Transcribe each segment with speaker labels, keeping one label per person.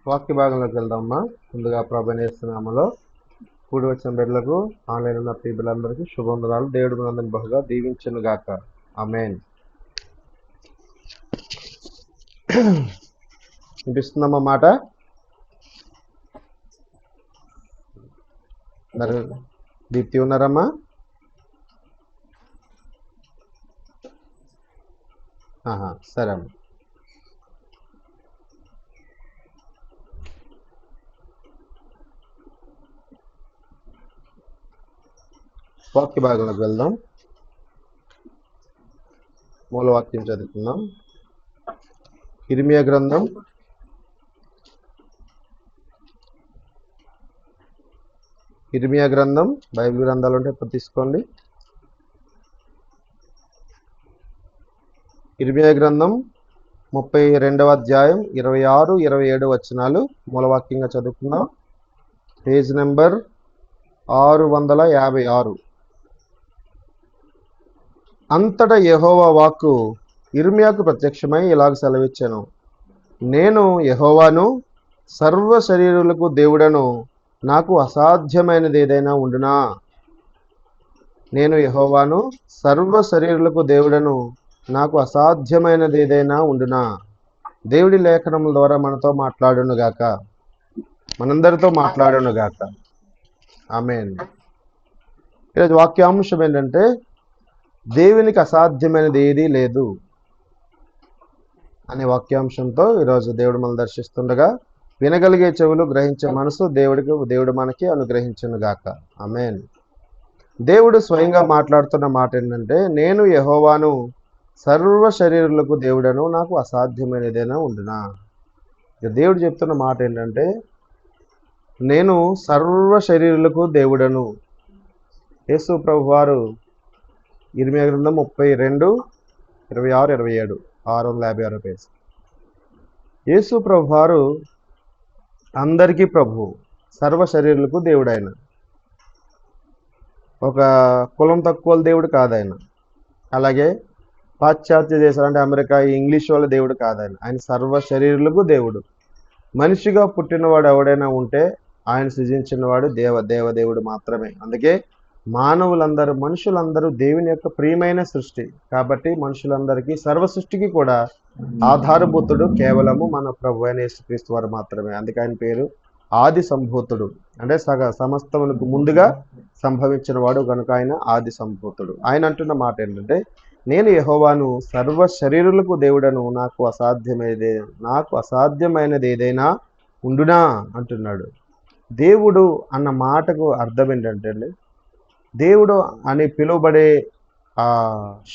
Speaker 1: వాక్య భాగంలోకి వెళ్దామా. ముందుగా ప్రభుని యేసునామములో కూడి వచ్చిన బిడ్డలకు, ఆన్లైన్ ఉన్న ప్రియులందరికీ శుభవందనాలు. దేవుడు మనందరిని బహుగా దీవించును గాక. ఆమేన్. వినిపిస్తుందమ్మా మాట? మరి దీప్తి ఉన్నారమ్మా? సరే అమ్మా. వాక్య భాగంలోకి వెళ్దాం. మూలవాక్యం చదువుకుందాం. ఇర్మియా గ్రంథం బైబిల్ గ్రంథాలు ఉంటే తీసుకోండి. ఇర్మియా గ్రంథం 32వ అధ్యాయం 26, 27 వచనాలు మూలవాక్యంగా చదువుకుందాం. Page number 656. అంతటా యెహోవా వాక్కు ఇర్మియాకు ప్రత్యక్షమై ఇలాగ సెలవిచ్చాను. నేను యెహోవాను, సర్వ శరీరులకు దేవుడను, నాకు అసాధ్యమైనది ఏదైనా ఉండునా? నేను యెహోవాను, సర్వ శరీరులకు దేవుడను, నాకు అసాధ్యమైనది ఏదైనా ఉండునా? దేవుడి లేఖనముల ద్వారా మనతో మాట్లాడును గాక, మనందరితో మాట్లాడును గాక. ఆమేన్. ఈరోజు వాక్యాంశం ఏంటంటే, దేవునికి అసాధ్యమైనది ఏదీ లేదు అనే వాక్యాంశంతో ఈరోజు దేవుడు మనం దర్శిస్తుండగా, వినగలిగే చెవులు, గ్రహించే మనసు దేవుడు మనకి అనుగ్రహించును గాక. ఆమేన్. దేవుడు స్వయంగా మాట్లాడుతున్న మాట ఏంటంటే, నేను యెహోవాను, సర్వ శరీరులకు దేవుడను, నాకు అసాధ్యమైనదేనా ఉండునా? దేవుడు చెప్తున్న మాట ఏంటంటే, నేను సర్వ శరీరులకు దేవుడను. యేసు ప్రభు వారు ఇర్మియా గ్రంథం 32, 26, 27, 656 పేజ్. యేసు ప్రభు వారు అందరికీ ప్రభు, సర్వ శరీరులకు దేవుడు. ఆయన ఒక కులం తక్కువ దేవుడు కాదు. ఆయన అలాగే పాశ్చాత్య దేశాలు అంటే అమెరికా, ఇంగ్లీష్ వాళ్ళ దేవుడు కాదు. ఆయన సర్వ శరీరులకు దేవుడు. మనిషిగా పుట్టినవాడు ఎవడైనా ఉంటే ఆయన సృజించినవాడు దేవదేవుడు మాత్రమే. అందుకే మనుషులందరూ దేవుని యొక్క ప్రియమైన సృష్టి కాబట్టి మనుషులందరికీ, సర్వ సృష్టికి కూడా ఆధారభూతుడు కేవలము మన ప్రభు అయిన యేసుక్రీస్తు వారు మాత్రమే. అందుకే ఆయన పేరు ఆది సంభూతుడు. అంటే సమస్తమునకు ముందుగా సంభవించిన వాడు కనుక ఆయన ఆది సంభూతుడు. ఆయన అంటున్న మాట ఏంటంటే, నేను యెహోవాను, సర్వ శరీరులకు దేవుడను, నాకు అసాధ్యమైనది ఏదైనా ఉండునా అంటున్నాడు. దేవుడు అన్న మాటకు అర్థం ఏంటంటే అండి, దేవుడు అని పిలువబడే ఆ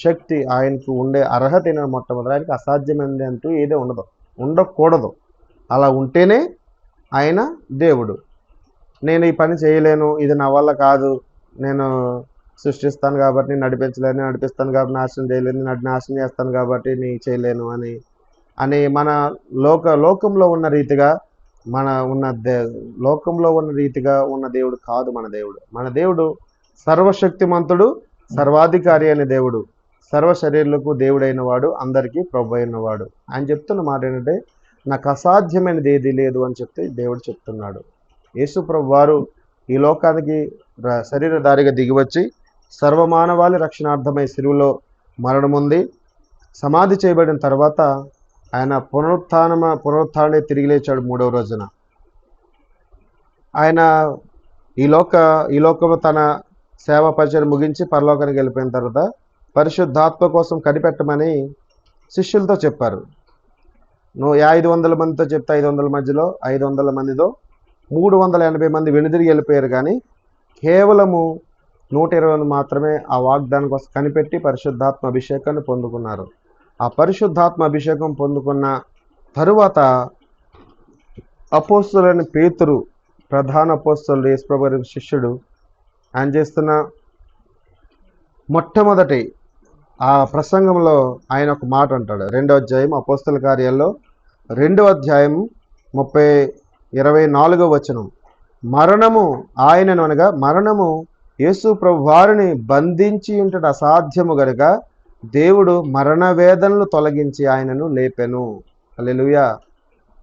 Speaker 1: శక్తి, ఆయనకు ఉండే అర్హత అయిన మొట్టమొదటి, ఆయనకు అసాధ్యమైనది అంటూ ఏదో ఉండకూడదు. అలా ఉంటేనే ఆయన దేవుడు. నేను ఈ పని చేయలేను, ఇది నా వల్ల కాదు, నేను సృష్టిస్తాను కాబట్టి నడిపిస్తాను కాబట్టి నాశనం చేయలేను, నాశనం చేస్తాను కాబట్టి నీ చేయలేను అని మన లోకంలో ఉన్న రీతిగా లోకంలో ఉన్న రీతిగా ఉన్న దేవుడు కాదు మన దేవుడు సర్వశక్తిమంతుడు, సర్వాధికారి అయిన దేవుడు, సర్వ శరీరులకు దేవుడైన వాడు, అందరికీ ప్రభు అయిన వాడు. ఆయన చెప్తున్న మాట ఏంటంటే, నాకు అసాధ్యమైనది ఏదీ లేదు అని దేవుడు చెప్తున్నాడు. యేసు ప్రభు వారు ఈ లోకానికి శరీరధారిగా దిగివచ్చి సర్వమానవాళి రక్షణార్థమై సిలువలో మరణముంది, సమాధి చేయబడిన తర్వాత ఆయన పునరుత్థానమే తిరిగి లేచాడు 3వ రోజున. ఆయన ఈ లోకము తన సేవ పరిచయం ముగించి పరలోకానికి వెళ్ళిపోయిన తర్వాత పరిశుద్ధాత్మ కోసం కనిపెట్టమని శిష్యులతో చెప్పారు. 500 మందితో చెప్తే 500 మధ్యలో 500 మందితో 380 మంది వెనుదిరిగి వెళ్ళిపోయారు. కానీ కేవలము 120 మాత్రమే ఆ వాగ్దానం కోసం కనిపెట్టి పరిశుద్ధాత్మ అభిషేకాన్ని పొందుకున్నారు. ఆ పరిశుద్ధాత్మ అభిషేకం పొందుకున్న తరువాత అపోస్తలుడైన పేతురు, ప్రధాన అపోస్తలుడు, యేసు ప్రభువు శిష్యుడు, ఆయన చేస్తున్న మొట్టమొదటి ఆ ప్రసంగంలో ఆయన ఒక మాట అంటాడు. 2వ అధ్యాయం అపోస్తల కార్యాల్లో 2వ అధ్యాయం 24వ వచనం, మరణము ఆయనను అనగా మరణము యేసు ప్రభు వారిని బంధించి ఉంటడు అసాధ్యము గనుక దేవుడు మరణ వేదనలు తొలగించి ఆయనను లేపెను. హల్లెలూయా.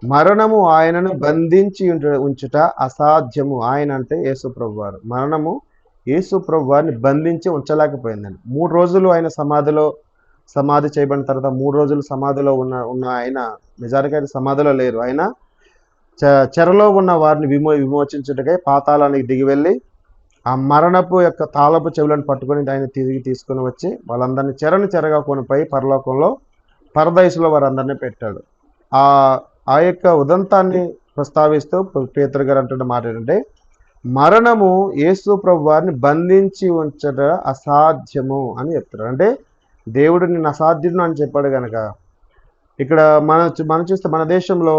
Speaker 1: మరణము ఆయనను బంధించి ఉంచుట అసాధ్యము. ఆయన అంటే యేసు ప్రభువారు. మరణము యేసు ప్రభువారిని బంధించి ఉంచలేకపోయిందండి. 3 రోజులు ఆయన సమాధి చేయబడిన తర్వాత 3 రోజులు సమాధిలో ఉన్న ఆయన నిజానికి ఆయన సమాధిలో లేరు. ఆయన చెరలో ఉన్న వారిని విమోచించుటకై పాతాళానికి దిగి వెళ్ళి ఆ మరణపు యొక్క తాళపు చెవులను పట్టుకొని ఆయన తిరిగి తీసుకొని వచ్చి వాళ్ళందరినీ చెరగా కొనిపోయి పరలోకంలో పరదయసులో వారందరినీ పెట్టాడు. ఆ యొక్క ఉదంతాన్ని ప్రస్తావిస్తూ పేతురు గారు అంటున్న మాట ఏంటంటే, మరణము యేసు ప్రభు వారిని బంధించి ఉంచట అసాధ్యము అని చెప్తారు. అంటే దేవుడు నిన్ను అసాధ్యుడు అని చెప్పాడు కనుక ఇక్కడ మనం చూస్తే మన దేశంలో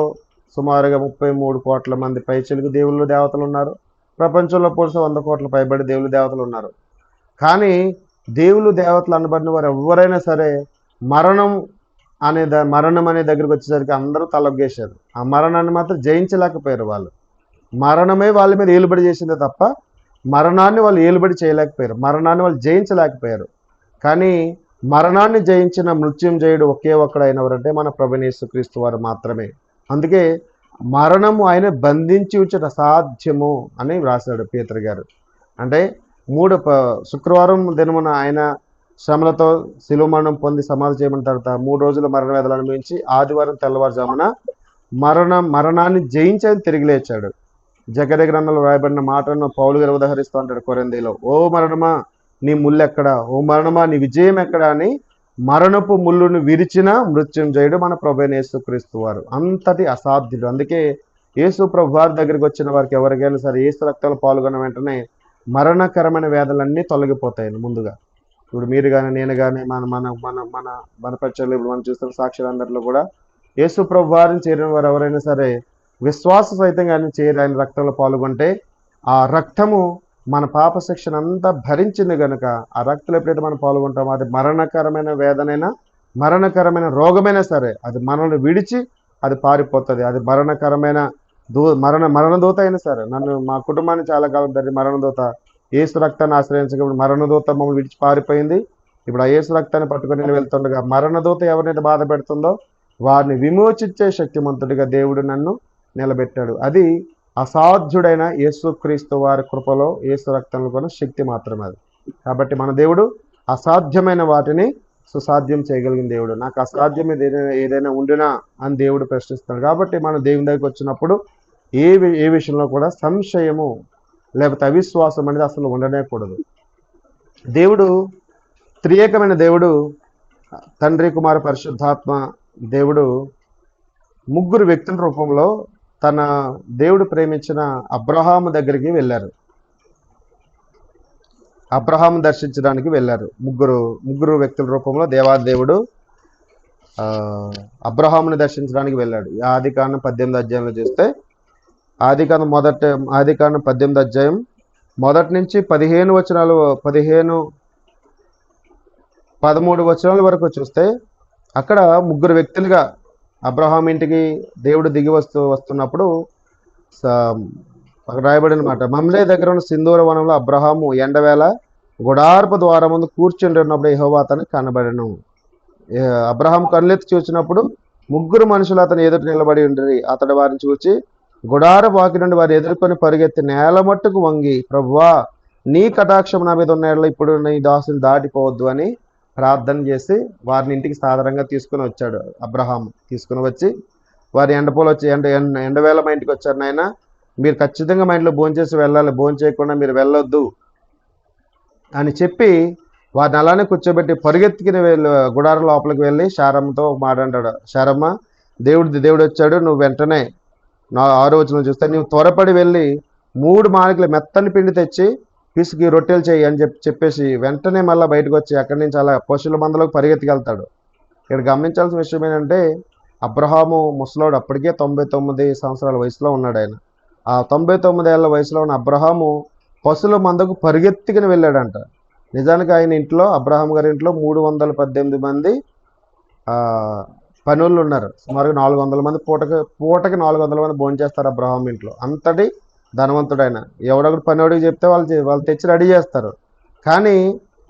Speaker 1: సుమారుగా 33 కోట్ల మంది పైచిలుకు దేవుళ్ళు దేవతలు ఉన్నారు. ప్రపంచంలో పోలిస్తే 100 కోట్ల పైబడి దేవుళ్ళు దేవతలు ఉన్నారు. కానీ దేవుళ్ళు దేవతలు అనబడిన వారు ఎవరైనా సరే మరణం అనే దగ్గరికి వచ్చేసరికి అందరూ తలొగ్గేశారు. ఆ మరణాన్ని మాత్రం జయించలేకపోయారు. మరణమే వాళ్ళ మీద ఏలుబడి చేసిందే తప్ప మరణాన్ని వాళ్ళు ఏలుబడి చేయలేకపోయారు. మరణాన్ని వాళ్ళు జయించలేకపోయారు. కానీ మరణాన్ని జయించిన మృత్యుంజయుడు ఒకే ఒక్కడైనవారంటే మన ప్రభువైన యేసుక్రీస్తు వారు మాత్రమే. అందుకే మరణము ఆయన బంధించి ఉంచట అసాధ్యము అని వ్రాసాడు పేతురు గారు. అంటే శుక్రవారం దినమున ఆయన శ్రమలతో శిలువ మరణం పొంది సమాధి చేయమన్న తర్వాత 3 రోజుల మరణ వేదనలు అనుభవించి ఆదివారం తెల్లవారుజామున మరణాన్ని జయించి తిరిగి లేచాడు. జకర్యా గ్రంథంలో రాయబడిన మాటను పౌలు గారు ఉదహరిస్తూ అంటాడు కొరింథీలో, ఓ మరణమా నీ ముళ్ళు ఎక్కడా, ఓ మరణమా నీ విజయం ఎక్కడా అని మరణపు ముళ్ళును విరిచిన మృత్యుంజయుడు మన ప్రభువైన యేసుక్రీస్తు వారు. అంతటి అసాధ్యుడు. అందుకే యేసు ప్రభు వారి దగ్గరికి వచ్చిన వారికి ఎవరికైనా సరే యేసు రక్తంలో పాల్గొన్న వెంటనే మరణకరమైన వేదనలన్నీ తొలగిపోతాయి. ముందుగా ఇప్పుడు మీరు కానీ నేను కానీ మన మన మన మన బనపచ్చలు ఇప్పుడు మనం చూస్తున్న సాక్షులందరిలో కూడా యేసు ప్రభు వారిని చేరిన వారు ఎవరైనా సరే విశ్వాస సహితంగా ఆయన చేరి ఆయన రక్తంలో పాల్గొంటే ఆ రక్తము మన పాప శిక్షణ అంతా భరించింది కనుక ఆ రక్తంలో ఎప్పుడైతే మనం పాల్గొంటామో అది మరణకరమైన వేదనైనా మరణకరమైన రోగమైనా సరే అది మనల్ని విడిచి అది పారిపోతుంది. అది మరణకరమైన మరణదూత అయినా సరే, మా కుటుంబాన్ని చాలా కాలం ధరి మరణదూత యేసు రక్తాన్ని ఆశ్రయించకపోతే మరణదూత మమ్మల్ని విడిచి పారిపోయింది. ఇప్పుడు ఆ యేసు రక్తాన్ని పట్టుకొని నేను వెళ్తుండగా మరణదూత ఎవరినైతే బాధ పెడుతుందో వారిని విమోచించే శక్తిమంతుడిగా దేవుడు నన్ను నిలబెట్టాడు. అది అసాధ్యుడైన యేసుక్రీస్తు వారి కృపలో యేసు రక్తంలో కొన్న శక్తి మాత్రమే అది. కాబట్టి మన దేవుడు అసాధ్యమైన వాటిని సుసాధ్యం చేయగలిగిన దేవుడు. నాకు అసాధ్యం ఏదైనా ఉండినా అని దేవుడు ప్రశ్నిస్తాడు. కాబట్టి మన దేవుని దగ్గరికి వచ్చినప్పుడు ఏ విషయంలో కూడా సంశయము లేకపోతే అవిశ్వాసం అనేది అసలు ఉండనేకూడదు. దేవుడు త్రియేకమైన దేవుడు, తండ్రి కుమార పరిశుద్ధాత్మ దేవుడు ముగ్గురు వ్యక్తుల రూపంలో తన దేవుడు ప్రేమించిన అబ్రహాము దగ్గరికి వెళ్ళారు. అబ్రహాము దర్శించడానికి వెళ్ళారు. ముగ్గురు వ్యక్తుల రూపంలో దేవాదేవుడు అబ్రహాముని దర్శించడానికి వెళ్ళాడు. ఆదికాండం 18 అధ్యాయంలో చూస్తే ఆదికాండం 18 అధ్యాయం మొదటి నుంచి 13 వచనాల వరకు చూస్తే అక్కడ ముగ్గురు వ్యక్తులుగా అబ్రహాం ఇంటికి దేవుడు దిగి వస్తున్నప్పుడు రాయబడిన మాట, మమ్లే దగ్గర ఉన్న సింధూర వనంలో అబ్రహాము ఎండవేళ గుడారపు ద్వారం ముందు కూర్చుండి ఉన్నప్పుడు యెహోవా అతనికి కనబడెను. అబ్రహాం కళ్ళెత్తి చూసినప్పుడు ముగ్గురు మనుషులు అతను ఎదురు నిలబడి ఉండేది. అతడు వారిని చూచి గుడారపు వాకి నుండి వారు ఎదుర్కొని పరిగెత్తి నేల మట్టుకు వంగి, ప్రభువా నీ కటాక్షం నా మీద ఉన్న ఇప్పుడు నీ దాసుని దాటిపోవద్దు అని ప్రార్థన చేసి వారిని ఇంటికి సాధారణంగా తీసుకుని వచ్చాడు. అబ్రహాం తీసుకుని వచ్చి వారి ఎండపోలు వచ్చి ఎండవేళ మా ఇంటికి వచ్చారు నాయన, మీరు ఖచ్చితంగా మా ఇంట్లో భోంచేసి వెళ్ళాలి, భోంచేయకుండా మీరు వెళ్ళొద్దు అని చెప్పి వారిని అలానే కూర్చోబెట్టి పరిగెత్తుకుని గుడారం లోపలికి వెళ్ళి శారమ్మతో మాట్లాడాడు. శారమ్మ, దేవుడు వచ్చాడు, నువ్వు వెంటనే 6వ వచనం చూస్తే నువ్వు త్వరపడి వెళ్ళి 3 మానికలు మెత్తని పిండి తెచ్చి పిసికి రొట్టెలు చేయి అని చెప్పేసి వెంటనే మళ్ళీ బయటకు వచ్చి అక్కడి నుంచి అలా పశువుల మందలోకి పరిగెత్తుకెళ్తాడు. ఇక్కడ గమనించాల్సిన విషయం ఏంటంటే అబ్రహాము ముసలోడు, అప్పటికే 99 సంవత్సరాల వయసులో ఉన్నాడు. ఆయన ఆ 99 ఏళ్ల వయసులో ఉన్న అబ్రహాము పశువుల మందకు పరిగెత్తుకుని వెళ్ళాడంట. నిజానికి ఆయన ఇంట్లో, అబ్రహాం గారి ఇంట్లో 318 మంది పనులు ఉన్నారు. సుమారుగా 400 మంది పూటకి 400 మంది భోజనం చేస్తారు అబ్రహాం ఇంట్లో. అంతటి ధనవంతుడైన ఎవడొకటి పనివాడికి చెప్తే వాళ్ళు తెచ్చి రెడీ చేస్తారు. కానీ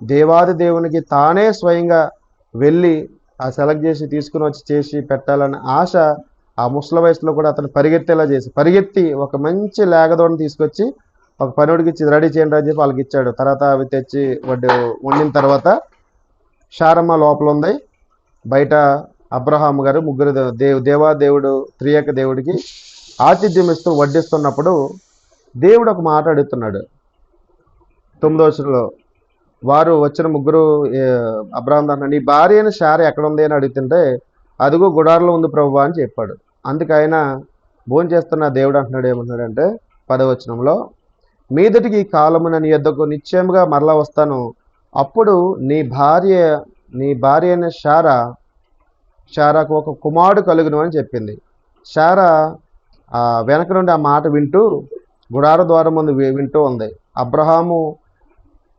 Speaker 1: దేవాది దేవునికి తానే స్వయంగా వెళ్ళి ఆ సెలెక్ట్ చేసి తీసుకుని వచ్చి చేసి పెట్టాలనే ఆశ ఆ ముసలి వయసులో కూడా అతను పరిగెత్తేలా చేసి పరిగెత్తి ఒక మంచి లేగదోడిని తీసుకొచ్చి ఒక పనివాడికి ఇచ్చి రెడీ చేయండి అని చెప్పి వాళ్ళకి ఇచ్చాడు. తర్వాత అవి తెచ్చి వండిన తర్వాత శారమ్మ లోపల ఉంది, బయట అబ్రహాం గారు ముగ్గురు దేవాదేవుడు త్రియేక దేవుడికి ఆతిథ్యం ఇస్తూ వడ్డిస్తున్నప్పుడు దేవుడు ఒక మాట అడుగుతున్నాడు. 9వ వచనంలో వారు వచ్చిన ముగ్గురు అబ్రహాం అన్న నీ భార్య అయిన శార ఎక్కడ ఉంది అని అడుగుతుంటే అదిగో గుడారంలో ఉంది ప్రభువా అని చెప్పాడు. అందుకు ఆయన భోజనం చేస్తున్న దేవుడు అంటున్నాడు ఏమంటున్నాడంటే 10వ వచనంలో మీదటికి ఈ కాలమున నీ యొద్దకు నిశ్చయముగా మరలా వస్తాను, అప్పుడు నీ భార్య అయిన శారాకు ఒక కుమారుడు కలుగును అని చెప్పింది. శారా వెనక నుండి ఆ మాట వింటూ గుడార ద్వారం ముందు వింటూ ఉంది.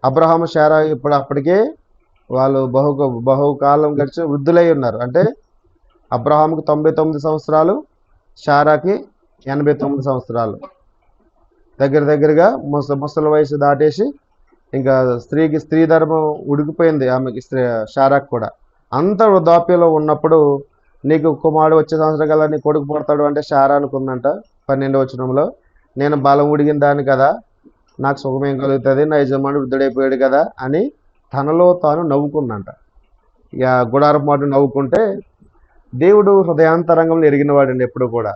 Speaker 1: అబ్రహాము శారా అప్పటికే వాళ్ళు బహుకాలం గడిచి వృద్ధులై ఉన్నారు. అంటే అబ్రహాముకి 99 సంవత్సరాలు, శారాకి 89 సంవత్సరాలు. దగ్గరగా ముసలి వయసు దాటేసి ఇంకా స్త్రీ ధర్మం ఉడికిపోయింది ఆమెకి, శారాకి కూడా. అంత వృద్ధాప్యంలో ఉన్నప్పుడు నీకు కుమారుడు వచ్చే సంవత్సరం కల్లా నీ కొడుకు పుడతాడు అంటే శారా అనుకుందంట 12వ వచనంలో నేను బలం ఉడిగిన దాన్ని కదా, నాకు సుఖమేం కలుగుతుంది, నా యజమానుడు వృద్ధుడైపోయాడు కదా అని తనలో తాను నవ్వుకుందంట. ఇక గుడారం మాట నవ్వుకుంటే దేవుడు హృదయాంతరంగంలో ఎరిగినవాడండి ఎప్పుడు కూడా.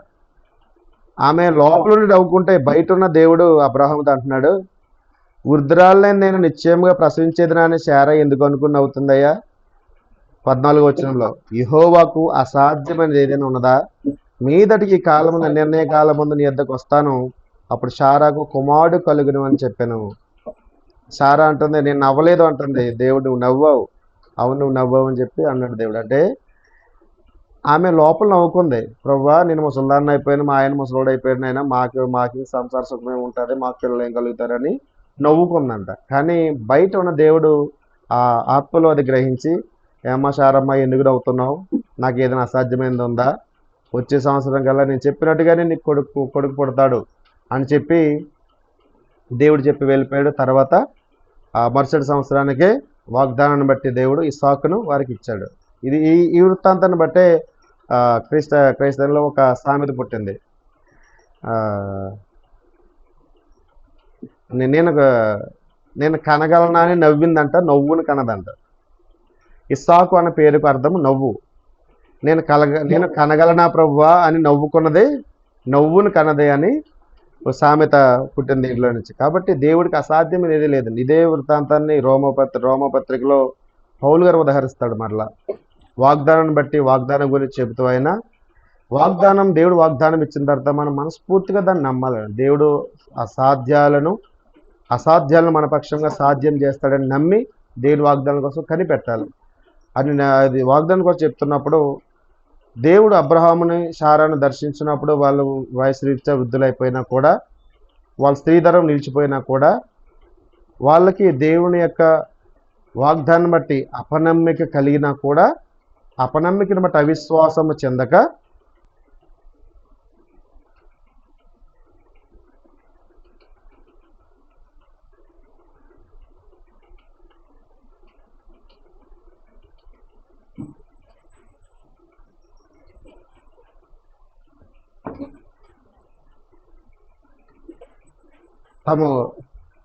Speaker 1: ఆమె లోపల నుండి నవ్వుకుంటే బయట ఉన్న దేవుడు అబ్రహాముతో అంటున్నాడు, వృద్ధురాళ్ళని నేను నిశ్చయంగా ప్రసవించేదినా అని శారా ఎందుకు అనుకుని నవ్వుతుందయ్యా. 14వ వచనంలో యెహోవాకు అసాధ్యమైనది ఏదైనా ఉన్నదా, మీదటికి కాలము నిర్ణయ కాలం ముందు నీ వద్దకు వస్తాను, అప్పుడు శారాకు కుమారుడు కలుగును అని చెప్పాను. శారా అంటుంది నేను నవ్వలేదు అంటుంది. దేవుడు నువ్వు నవ్వావు, అవును నువ్వు నవ్వావు అని చెప్పి అన్నాడు దేవుడు. అంటే ఆమె లోపల నవ్వుకుంది, ప్రభువా నేను ముసలిదాన్ని అయిపోయాను, మా ఆయన ముసలోడు అయిపోయాను, అయినా మాకు సంసార సుఖమే ఉంటుంది, మాకు పిల్లలు ఏం కలుగుతారని నవ్వుకుందంట. కానీ బయట ఉన్న దేవుడు ఆ ఆత్మలో అది గ్రహించి ఏమ్మా శారమ్మ ఎందుకు నవ్వుతున్నావు, నాకు ఏదైనా అసాధ్యమైనది ఉందా, వచ్చే సంవత్సరం కల్లా నేను చెప్పినట్టుగానే నీకు కొడుకు పుడతాడు అని చెప్పి దేవుడు చెప్పి వెళ్ళిపోయాడు. తర్వాత ఆ మరుసటి సంవత్సరానికే వాగ్దానాన్ని బట్టి దేవుడు ఇస్సాకును వారికి ఇచ్చాడు. ఇది ఈ వృత్తాంతాన్ని బట్టే క్రైస్తవంలో ఒక సామెత పుట్టింది. నేను కనగలనా అని నవ్విందంట, నవ్వును కనదంట. ఇస్సాకు అన్న పేరుకు అర్థం నవ్వు. నేను కనగలనా ప్రభువా అని నవ్వుకున్నదే నవ్వును కనదే అని సామెత పుట్టింది దీంట్లో నుంచి. కాబట్టి దేవుడికి అసాధ్యం ఏది లేదు. ఇదే వృత్తాంతాన్ని రోమపత్రికలో పౌలు గారు ఉదహరిస్తాడు. మరలా వాగ్దానాన్ని బట్టి వాగ్దానం గురించి చెబుతూ అయినా దేవుడు వాగ్దానం ఇచ్చిన తర్వాత మనం మనస్ఫూర్తిగా దాన్ని నమ్మాలి. దేవుడు అసాధ్యాలను మన పక్షంగా సాధ్యం చేస్తాడని నమ్మి దేవుడి వాగ్దానం కోసం కనిపెట్టాలి అని అది వాగ్దానం కోసం చెప్తున్నప్పుడు దేవుడు అబ్రహాముని శారాను దర్శించినప్పుడు వాళ్ళు వయసు రీత్యా వృద్ధులైపోయినా కూడా, వాళ్ళ స్త్రీధరం నిలిచిపోయినా కూడా వాళ్ళకి దేవుని యొక్క వాగ్దానం బట్టి అపనమ్మిక కలిగినా కూడా అపనమ్మికను బట్టి అవిశ్వాసము చెందక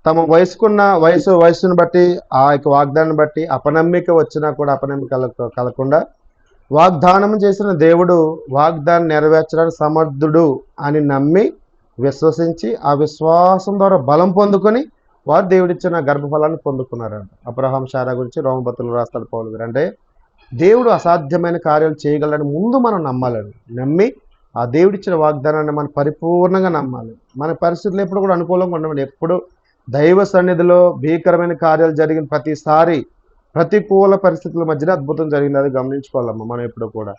Speaker 1: తమ వయసును బట్టి ఆ యొక్క వాగ్దానాన్ని బట్టి అపనమ్మిక వచ్చినా కూడా అపనమ్మిక కలగకుండా వాగ్దానం చేసిన దేవుడు వాగ్దానం నెరవేర్చడానికి సమర్థుడు అని నమ్మి విశ్వసించి ఆ విశ్వాసం ద్వారా బలం పొందుకొని వారు దేవుడిచ్చిన గర్భఫలాన్ని పొందుకున్నారంట. అబ్రహాం శారా గురించి రోమపత్రికలో రాస్తాడు పౌలు గారు. అంటే దేవుడు అసాధ్యమైన కార్యాలు చేయగలరని ముందు మనం నమ్మాలని, నమ్మి ఆ దేవుడిచ్చిన వాగ్దానాన్ని మనం పరిపూర్ణంగా నమ్మాలి. మన పరిస్థితులు ఎప్పుడు కూడా అనుకూలంగా ఉండమండి. ఎప్పుడు దైవ సన్నిధిలో భీకరమైన కార్యాలు జరిగిన ప్రతిసారి ప్రతికూల పరిస్థితుల మధ్యన అద్భుతం జరిగింది, అది గమనించుకోవాలమ్మా మనం ఎప్పుడు కూడా.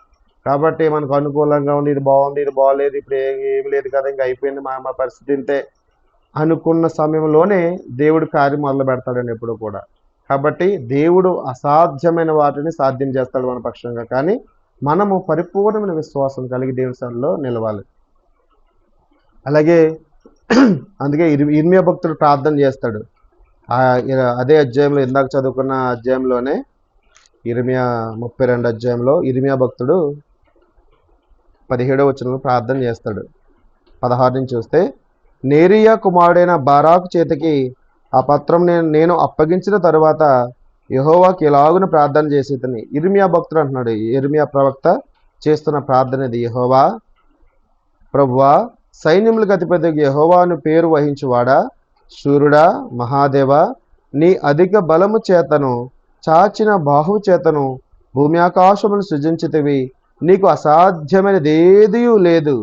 Speaker 1: కాబట్టి మనకు అనుకూలంగా ఉంది, ఇది బాగుంది, ఇది బాగలేదు, ఇప్పుడు ఏమి లేదు కదా, ఇంకా అయిపోయింది మా పరిస్థితి ఇంతే అనుకున్న సమయంలోనే దేవుడు కార్యం మొదలు పెడతాడండి ఎప్పుడు కూడా. కాబట్టి దేవుడు అసాధ్యమైన వాటిని సాధ్యం చేస్తాడు మన పక్షంగా. కానీ మనము పరిపూర్ణమైన విశ్వాసం కలిగి దేవుని సన్నిధిలో నిలవాలి. అలాగే అందుకే ఇర్మియా భక్తుడు ప్రార్థన చేస్తాడు. అదే అధ్యాయంలో ఇందాక చదువుకున్న అధ్యాయంలోనే ఇర్మియా 32 అధ్యాయంలో ఇర్మియా భక్తుడు 17వ వచనంలో ప్రార్థన చేస్తాడు. 16 నుంచి చూస్తే, నేరియా కుమారుడైన బారాకు చేతికి ఆ పత్రం నేను అప్పగించిన తరువాత యెహోవాకి ఇలాగున ప్రార్థన చేసేదని ఇర్మియా భక్తుడు అంటున్నాడు. ఇర్మియా ప్రవక్త చేస్తున్న ప్రార్థన ఇది. యెహోవా, ప్రభువా, సైన్యములకు అధిపతికి యెహోవాను పేరు వహించువాడా, శూరుడా, మహాదేవ, నీ అధిక బలము చేతను చాచిన బాహువు చేతను భూమి ఆకాశమును సృజించితివి. నీకు అసాధ్యమైనదేదియూ లేదు.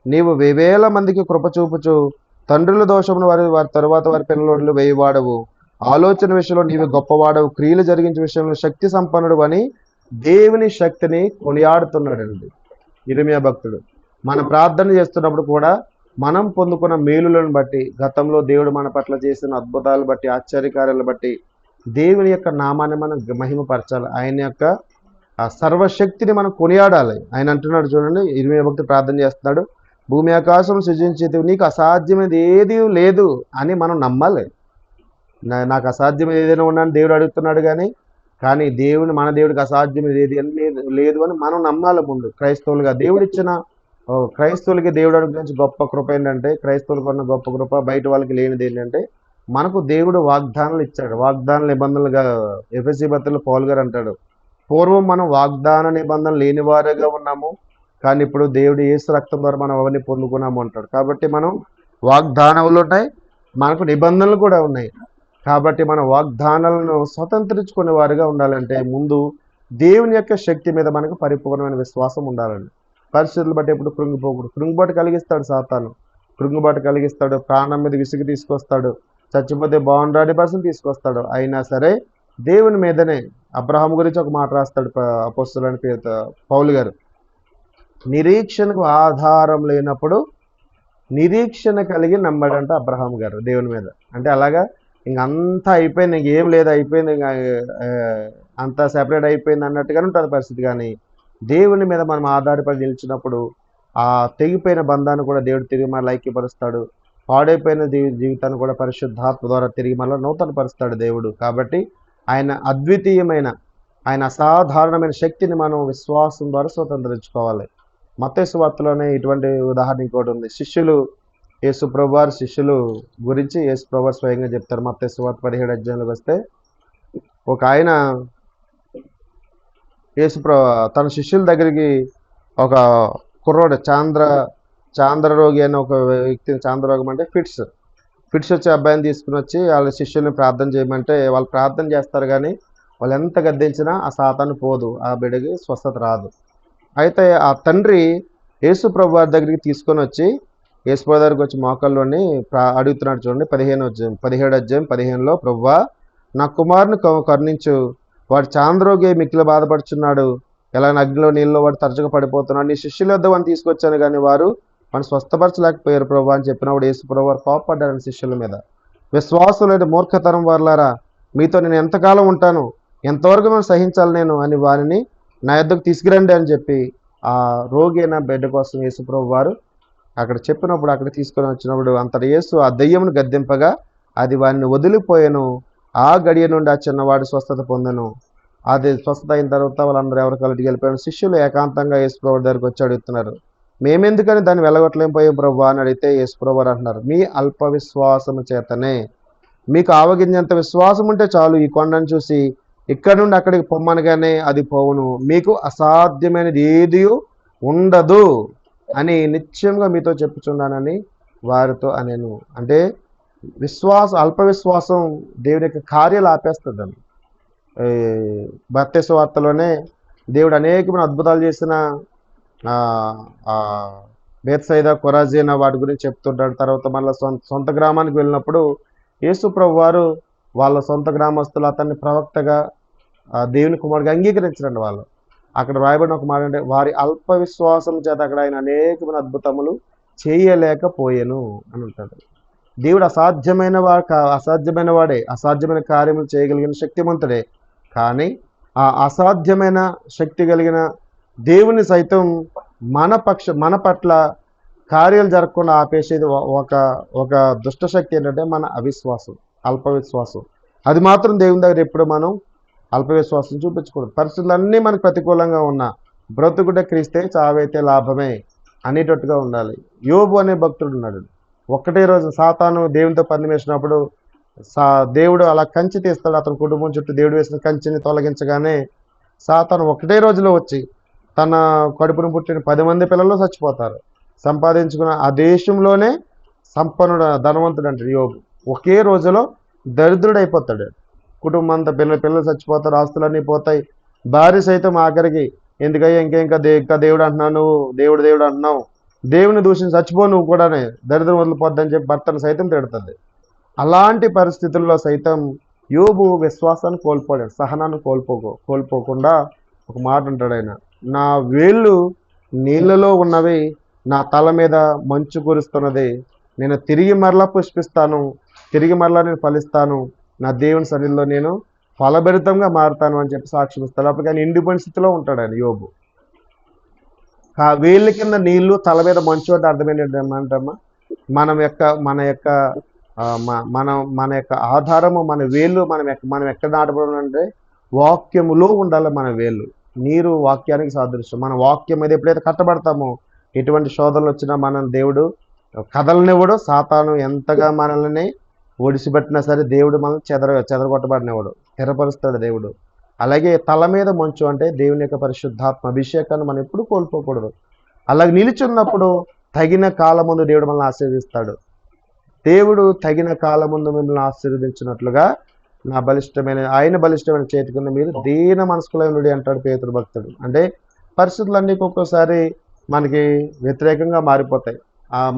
Speaker 1: నీవు వేవేల మందికి కృప చూపుచు తండ్రుల దోషమును వారి తరువాత వారి పిల్లలు వేయవాడవు. ఆలోచన విషయంలో నీవు గొప్పవాడవు. క్రియలు జరిగించే విషయంలో శక్తి సంపన్నుడు అని దేవుని శక్తిని కొనియాడుతున్నాడండి ఇర్మియా భక్తుడు. మనం ప్రార్థన చేస్తున్నప్పుడు కూడా మనం పొందుకున్న మేలులను బట్టి, గతంలో దేవుడు మన పట్ల చేసిన అద్భుతాలు బట్టి, ఆశ్చర్యకార్యాలను బట్టి దేవుని యొక్క నామాన్ని మనం మహిమపరచాలి. ఆయన యొక్క ఆ సర్వశక్తిని మనం కొనియాడాలి. ఆయన అంటున్నాడు చూడండి, ఇర్మియా భక్తుడు ప్రార్థన చేస్తున్నాడు, భూమి ఆకాశం సృజించేది నీకు అసాధ్యమైనది ఏది లేదు అని మనం నమ్మాలి. నాకు అసాధ్యమైనది ఏదైనా ఉన్నాను దేవుడు అడుగుతున్నాడు కానీ మన దేవుడికి అసాధ్యమైనది ఏది లేదు అని మనం నమ్మాలి. ముందు క్రైస్తవులుగా క్రైస్తవులకి దేవుడు అనుగ్రహించి గొప్ప కృప ఏంటంటే, క్రైస్తవులకు ఉన్న గొప్ప కృప బయట వాళ్ళకి లేనిది ఏంటంటే, మనకు దేవుడు వాగ్దానాలు ఇచ్చాడు. వాగ్దాన నిబంధనలుగా ఎఫెసీ పత్రికలో పౌలు గారు అంటాడు, పూర్వం మనం వాగ్దాన నిబంధన లేని వారుగా ఉన్నాము, కానీ ఇప్పుడు దేవుడు యేసు రక్తం ద్వారా మనం అవన్నీ పొందుకున్నాము అంటాడు. కాబట్టి మనం వాగ్దానాలు ఉన్నాయి, మనకు నిబంధనలు కూడా ఉన్నాయి. కాబట్టి మన వాగ్దానాలను స్వతంత్రించుకునే వారుగా ఉండాలంటే ముందు దేవుని యొక్క శక్తి మీద మనకు పరిపూర్ణమైన విశ్వాసం ఉండాలండి. పరిస్థితులు బట్టి ఎప్పుడు కృంగుబాటు కలిగిస్తాడు సాతాను. కృంగుబాటు కలిగిస్తాడు, ప్రాణం మీద విసుగు తీసుకొస్తాడు, చచ్చిపోతే బాగుండాలి పర్సన్ తీసుకొస్తాడు. అయినా సరే దేవుని మీదనే. అబ్రహాం గురించి ఒక మాట రాస్తాడు అపోస్తలుడైన పౌలు గారు, నిరీక్షణకు ఆధారం లేనప్పుడు నిరీక్షణ కలిగి నమ్మడంట అబ్రహాం గారు దేవుని మీద. అంటే అలాగా ఇంకంతా అయిపోయింది, ఇంకేం లేదు, అయిపోయింది, ఇంకా అంతా సెపరేట్ అయిపోయింది అన్నట్టుగానే ఉంటుంది పరిస్థితి. కానీ దేవుని మీద మనం ఆధారపడి నిలిచినప్పుడు ఆ తెగిపోయిన బంధాన్ని కూడా దేవుడు తిరిగి మళ్ళీ ఐక్యపరుస్తాడు. పాడైపోయిన జీవితాన్ని కూడా పరిశుద్ధాత్మ ద్వారా తిరిగి మళ్ళీ నూతన పరుస్తాడు దేవుడు. కాబట్టి ఆయన అద్వితీయమైన, ఆయన అసాధారణమైన శక్తిని మనం విశ్వాసం ద్వారా స్వతంత్రించుకోవాలి. మత్తయి సువార్తలోనే ఇటువంటి ఉదాహరణ ఇంకోటి ఉంది. యేసు ప్రభువారు శిష్యులు గురించి యేసు ప్రభువారు స్వయంగా చెప్తారు. మత్తయి సువార్త 17వ అధ్యాయంలోకి వస్తే, ఒక ఆయన తన శిష్యుల దగ్గరికి ఒక కుర్రోడు చాంద్ర రోగి అని ఒక వ్యక్తిని, చాంద్రరోగం అంటే ఫిట్స్ వచ్చే అబ్బాయిని తీసుకుని వచ్చి వాళ్ళ శిష్యుల్ని ప్రార్థన చేయమంటే వాళ్ళు ప్రార్థన చేస్తారు, కానీ వాళ్ళు ఎంత గద్దించినా ఆ సాతాను పోదు, ఆ బిడ్డకి స్వస్థత రాదు. అయితే ఆ తండ్రి యేసు ప్రభు వారి దగ్గరికి తీసుకొని వచ్చి యేసు ప్రభు దగ్గరికి వచ్చి మోకాల్లోని అడుగుతున్నాడు చూడండి. 17వ అధ్యాయం 15లో, ప్రభువా, నా కుమారుని కరుణించు, వాడు చాంద్రోగి మిక్కిలి బాధపడుచున్నాడు, ఎలా అగ్నిలో నీళ్ళలో వాడు తరచుగా పడిపోతున్నాడు. నీ శిష్యుల వద్ద వాడిని తీసుకొచ్చాను, కానీ వారు మనం స్వస్థపరచలేకపోయారు ప్రభు అని చెప్పినప్పుడు యేసు ప్రభు వారు కోపడ్డారని శిష్యుల మీద. విశ్వాసం లేదు మూర్ఖతరం వారులారా, మీతో నేను ఎంతకాలం ఉంటాను, ఎంతవరకు మేము సహించాలి నేను అని వారిని నా యొద్దకు తీసుకురండి అని చెప్పి ఆ రోగి అయిన బిడ్డ కోసం యేసు ప్రభు వారు అక్కడ చెప్పినప్పుడు, అక్కడ తీసుకొని వచ్చినప్పుడు అంతటి యేసు ఆ దెయ్యమును గద్దెంపగా అది వారిని వదిలిపోయాను. ఆ గడియ నుండి ఆ చిన్నవాడు స్వస్థత పొందను. అది స్వస్థత అయిన తర్వాత వాళ్ళందరూ ఎవరి కలిటికి వెళ్ళిపోయారు. శిష్యులు ఏకాంతంగా యేసు ప్రభు దగ్గరికి వచ్చి అడుగుతున్నారు, మేమెందుకని దాన్ని వెళ్ళగొట్టలేకపోయాం ప్రభు అని అడిగితే యేసు ప్రభు అంటున్నారు, మీ అల్ప విశ్వాసము చేతనే. మీకు ఆవగింజంత విశ్వాసం ఉంటే చాలు, ఈ కొండను చూసి ఇక్కడ నుండి అక్కడికి పొమ్మనగానే అది పోవును, మీకు అసాధ్యమైనది ఏది ఉండదు అని నిశ్చయంగా మీతో చెప్పుచున్నానని వారితో అనేను. అంటే అల్ప విశ్వాసం దేవుని యొక్క కార్యాలు ఆపేస్తుందండి. మత్తయి సువార్తలోనే దేవుడు అనేకమైన అద్భుతాలు చేసిన బేత్సైదా, కొరాజీనా వాటి గురించి చెప్తుంటాడు. తర్వాత మళ్ళీ సొంత గ్రామానికి వెళ్ళినప్పుడు యేసు ప్రభు వారు వాళ్ళ సొంత గ్రామస్తులు అతన్ని ప్రవక్తగా దేవుని కుమారుడిగా అంగీకరించరండి. వాళ్ళు అక్కడ రాయబడిన ఒక మాట అంటే, వారి అల్ప విశ్వాసం చేత అక్కడ ఆయన అనేకమైన అద్భుతములు చేయలేకపోయాను అని ఉంటాడు. దేవుడు అసాధ్యమైన వాడే, అసాధ్యమైన కార్యములు చేయగలిగిన శక్తిమంతుడే. కానీ ఆ అసాధ్యమైన శక్తి కలిగిన దేవుని సైతం మన పట్ల కార్యాలు జరగకుండా ఆపేసేది ఒక దుష్టశక్తి ఏంటంటే మన అవిశ్వాసం, అల్ప విశ్వాసం. అది మాత్రం దేవుని దగ్గర ఎప్పుడు మనం అల్ప విశ్వాసం చూపించకూడదు. పరిస్థితులన్నీ మనకు ప్రతికూలంగా ఉన్నా బ్రతుకుట క్రీస్తే చావైతే లాభమే అనేటట్టుగా ఉండాలి. యోబు అనే భక్తుడు ఉన్నాడు. ఒక్కటే రోజు సాతాను దేవునితో పందెం వేసినప్పుడు సా దేవుడు అలా కంచె తీస్తాడు. అతని కుటుంబం చుట్టూ దేవుడు వేసిన కంచెని తొలగించగానే సాతాను ఒకటే రోజులో వచ్చి తన కడుపును పుట్టిన 10 మంది పిల్లలు చచ్చిపోతారు. సంపాదించుకున్న ఆ దేశంలోనే సంపన్నుడు ధనవంతుడు అంటాడు యోబు. ఒకే రోజులో దరిద్రుడైపోతాడు. కుటుంబం అంతా పిల్లలు చచ్చిపోతారు, ఆస్తులన్నీ పోతాయి. భార్య సైతం ఆఖరికి ఎందుకయ్యా ఇంకా దేవుడు అంటున్నావు, నువ్వు దేవుడు దేవుడు అంటున్నావు, దేవుని దూషించి చచ్చిపో నువ్వు కూడానే, దరిద్రం వదిలిపోద్దని చెప్పి భర్తను సైతం తిడుతుంది. అలాంటి పరిస్థితుల్లో సైతం యోబు విశ్వాసాన్ని కోల్పోయాడు, సహనాన్ని కోల్పోకుండా ఒక మాట అంటాడు ఆయన, నా వేళ్ళు నీళ్ళలో ఉన్నవి, నా తల మీద మంచు కురుస్తున్నది, నేను తిరిగి మరలా పుష్పిస్తాను, తిరిగి మరలా నేను ఫలిస్తాను, నా దేవుని సన్నిధిలో నేను ఫలభరితంగా మారుతాను అని చెప్పి సాక్ష్యం ఇస్తాడు. అప్పుడు ఆయన ఎండిపోయిన స్థితిలో ఉంటాడు ఆయన యోబు. ఆ వేళ్ళ కింద నీళ్లు, తల మీద మంచు అంటే అర్థమైనట్టమ్మా, మన యొక్క మన యొక్క ఆధారము మన వేళ్ళు, మనం ఎక్కడ నాటబడి అంటే వాక్యములో ఉండాలి మన వేళ్ళు. నీరు వాక్యానికి సాదృశ్యం. మన వాక్యం మీద ఎప్పుడైతే కట్టబడతామో ఎటువంటి శోధనలు వచ్చినా మనం దేవుడు కదలనివ్వడు. సాతాను ఎంతగా మనల్ని ఒడిసిపెట్టినా సరే దేవుడు మనం చెదరగొట్టబడినవాడు, స్థిరపరుస్తాడు దేవుడు. అలాగే తల మీద మంచు అంటే దేవుని యొక్క పరిశుద్ధాత్మ అభిషేకాన్ని మనం ఎప్పుడు కోల్పోకూడదు. అలాగే నిలిచున్నప్పుడు తగిన కాలం ముందు దేవుడు మనల్ని ఆశీర్వదిస్తాడు. దేవుడు తగిన కాలం ముందు మిమ్మల్ని ఆశీర్వదించినట్లుగా ఆయన బలిష్టమైన చేతి కింద మీరు దీన మనస్కులై ఉండి అంటాడు పేతురు భక్తుడు. అంటే పరిస్థితులన్నీ ఒక్కొక్కసారి మనకి వ్యతిరేకంగా మారిపోతాయి.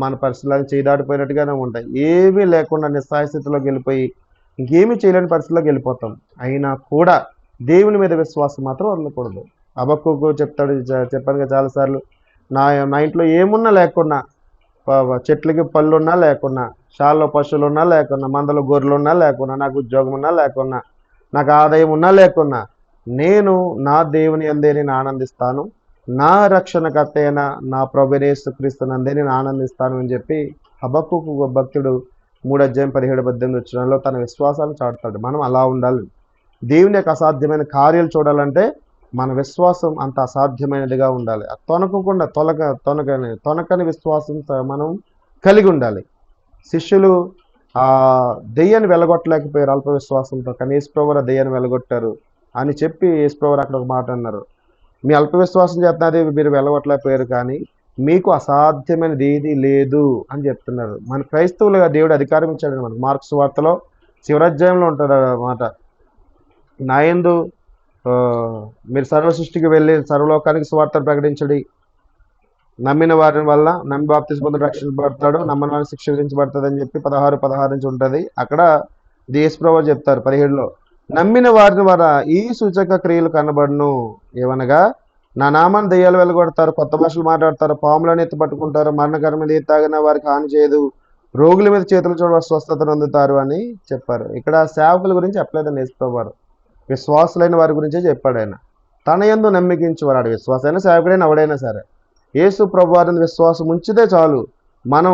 Speaker 1: మన పరిస్థితులన్నీ చేయదాడిపోయినట్టుగానే ఉంటాయి. ఏమీ లేకుండా నిస్సహాయ స్థితిలోకి వెళ్ళిపోయి ఇంకేమీ చేయలేని పరిస్థితిలోకి వెళ్ళిపోతాం. అయినా కూడా దేవుని మీద విశ్వాసం మాత్రం వదలకూడదు. హబక్కూకు చెప్పాను కదా చాలాసార్లు, నా ఇంట్లో ఏమున్నా లేకున్నా, చెట్లకి పళ్ళున్నా లేకున్నా, షాల్లో పశువులున్నా లేకున్నా, మందలో గొర్రెలున్నా లేకున్నా, నాకు ఉద్యోగం ఉన్నా లేకున్నా, నాకు ఆదాయం ఉన్నా లేకున్నా, నేను నా దేవుని అందే నేను ఆనందిస్తాను, నా రక్షణకర్త అయిన నా ప్రభువైన యేసుక్రీస్తు నందే నేను ఆనందిస్తాను అని చెప్పి హబక్కూకు భక్తుడు 3:17-18 తన విశ్వాసాన్ని చాటుతాడు. మనం అలా ఉండాలి. దేవుని యొక్క అసాధ్యమైన కార్యాలు చూడాలంటే మన విశ్వాసం అంత అసాధ్యమైనదిగా ఉండాలి. తొనకకుండా తొనకని విశ్వాసం మనం కలిగి ఉండాలి. శిష్యులు దెయ్యాన్ని వెలగొట్టలేకపోయారు అల్ప విశ్వాసంతో, కానీ యేసుప్రభువారు దెయ్యాన్ని వెలగొట్టారు అని చెప్పి యేసుప్రభువారు అక్కడ ఒక మాట అన్నారు, మీ అల్ప విశ్వాసం చేస్తున్నది మీరు వెలగొట్టలేకపోయారు, కానీ మీకు అసాధ్యమైనది ఏది లేదు అని చెప్తున్నారు. మన క్రైస్తవులుగా దేవుడు అధికారం ఇచ్చాడు మనకు. మార్క్స్ వార్తలో చివరాధ్యాయంలో ఉంటుంది అన్నమాట, నా యందు మీరు సర్వ సృష్టికి వెళ్ళి సర్వలోకానికి సువార్తను ప్రకటించడి, నమ్మిన వారి వల్ల నమ్మి బాప్తిస్మం పొంది రక్షించబడతాడు, నమ్మని వారిని శిక్ష విధించబడుతుంది అని చెప్పి 16 నుంచి ఉంటుంది. అక్కడ యేసుప్రభువు చెప్తారు 17లో, నమ్మిన వారిని వారా ఈ సూచక క్రియలు కనబడును, ఏమనగా నా నామాన్ని దెయ్యాలు వెళ్ళగొడతారు, కొత్త భాషలు మాట్లాడతారు, పాములను ఎత్తి పట్టుకుంటారు, మరణకరమైన ఏది తాగినా వారికి హాని చేయదు, రోగుల మీద చేతులు చూడ స్వస్థతను అందుతారు అని చెప్పారు. ఇక్కడ సేవకుల గురించి చెప్పలేదండి యేసుప్రభువారు, విశ్వాసులైన వారి గురించే చెప్పాడు ఆయన. తన యందు నమ్మికించేవాడు విశ్వాసైన సేవకుడైన ఎవడైనా సరే యేసు ప్రభువారిని విశ్వాసం ఉంచితే చాలు. మనం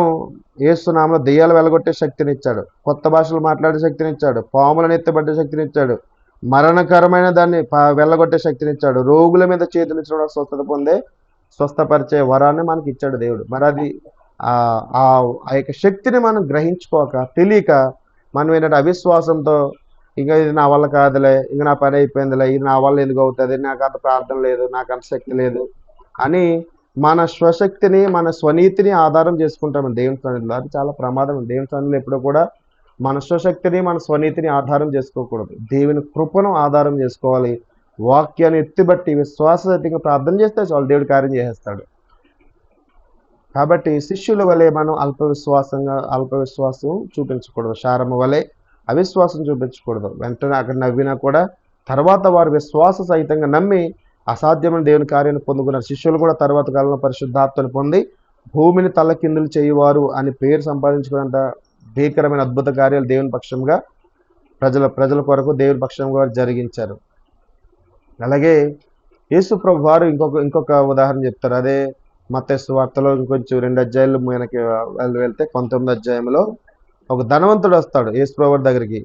Speaker 1: యేసు నామములో దెయ్యాలు వెలగొట్టే శక్తినిచ్చాడు, కొత్త భాషలు మాట్లాడే శక్తినిచ్చాడు, పాములను ఎత్తబట్టే శక్తినిచ్చాడు, మరణకరమైన దాన్ని వెళ్ళగొట్టే శక్తినిచ్చాడు, రోగుల మీద చేతులు ఇచ్చడం స్వస్థత పొందే స్వస్థపరిచే వరాన్ని మనకి ఇచ్చాడు దేవుడు. మరి అది ఆ యొక్క శక్తిని మనం గ్రహించుకోక తెలియక మనం ఏంటంటే అవిశ్వాసంతో ఇంకా ఇది నా వల్ల కాదులే, ఇంకా నా పని అయిపోయిందిలే, ఇది నా వల్ల ఎందుకు అవుతుంది, నాకు అంత ప్రార్థన లేదు, నాకు అంత శక్తి లేదు అని మన స్వశక్తిని మన స్వనీతిని ఆధారం చేసుకుంటాం దేవుని సన్నిధిలో. అది చాలా ప్రమాదం. దేవుని సన్నిధిలో ఎప్పుడూ కూడా మన స్వశక్తిని మన స్వనీతిని ఆధారం చేసుకోకూడదు, దేవుని కృపను ఆధారం చేసుకోవాలి. వాక్యాన్ని ఎత్తిబట్టి విశ్వాసంగా ప్రార్థన చేస్తే చాలు, దేవుడు కార్యం చేసేస్తాడు. కాబట్టి శిష్యుల వలె మనం అల్పవిశ్వాసం చూపించకూడదు, శారమ వలె అవిశ్వాసం చూపించకూడదు. వెంటనే అక్కడ నవ్వినా కూడా తర్వాత వారు విశ్వాస సహితంగా నమ్మి అసాధ్యమైన దేవుని కార్యాన్ని పొందుకున్నారు. శిష్యులు కూడా తర్వాత కాలంలో పరిశుద్ధాత్మను పొంది భూమిని తల్లకిందులు చేయువారు అని పేరు సంపాదించుకున్నంత భీకరమైన అద్భుత కార్యాలు దేవుని పక్షంగా ప్రజల కొరకు దేవుని పక్షంగా వారు జరిగించారు. అలాగే యేసు ప్రభు వారు ఇంకొక ఉదాహరణ చెప్తారు. అదే మత్తయి సువార్తలో ఇంకొంచెం 2 అధ్యాయాలు మనకి వెళ్తే 19వ అధ్యాయంలో ఒక ధనవంతుడు వస్తాడు యేసు ప్రభు దగ్గరికి.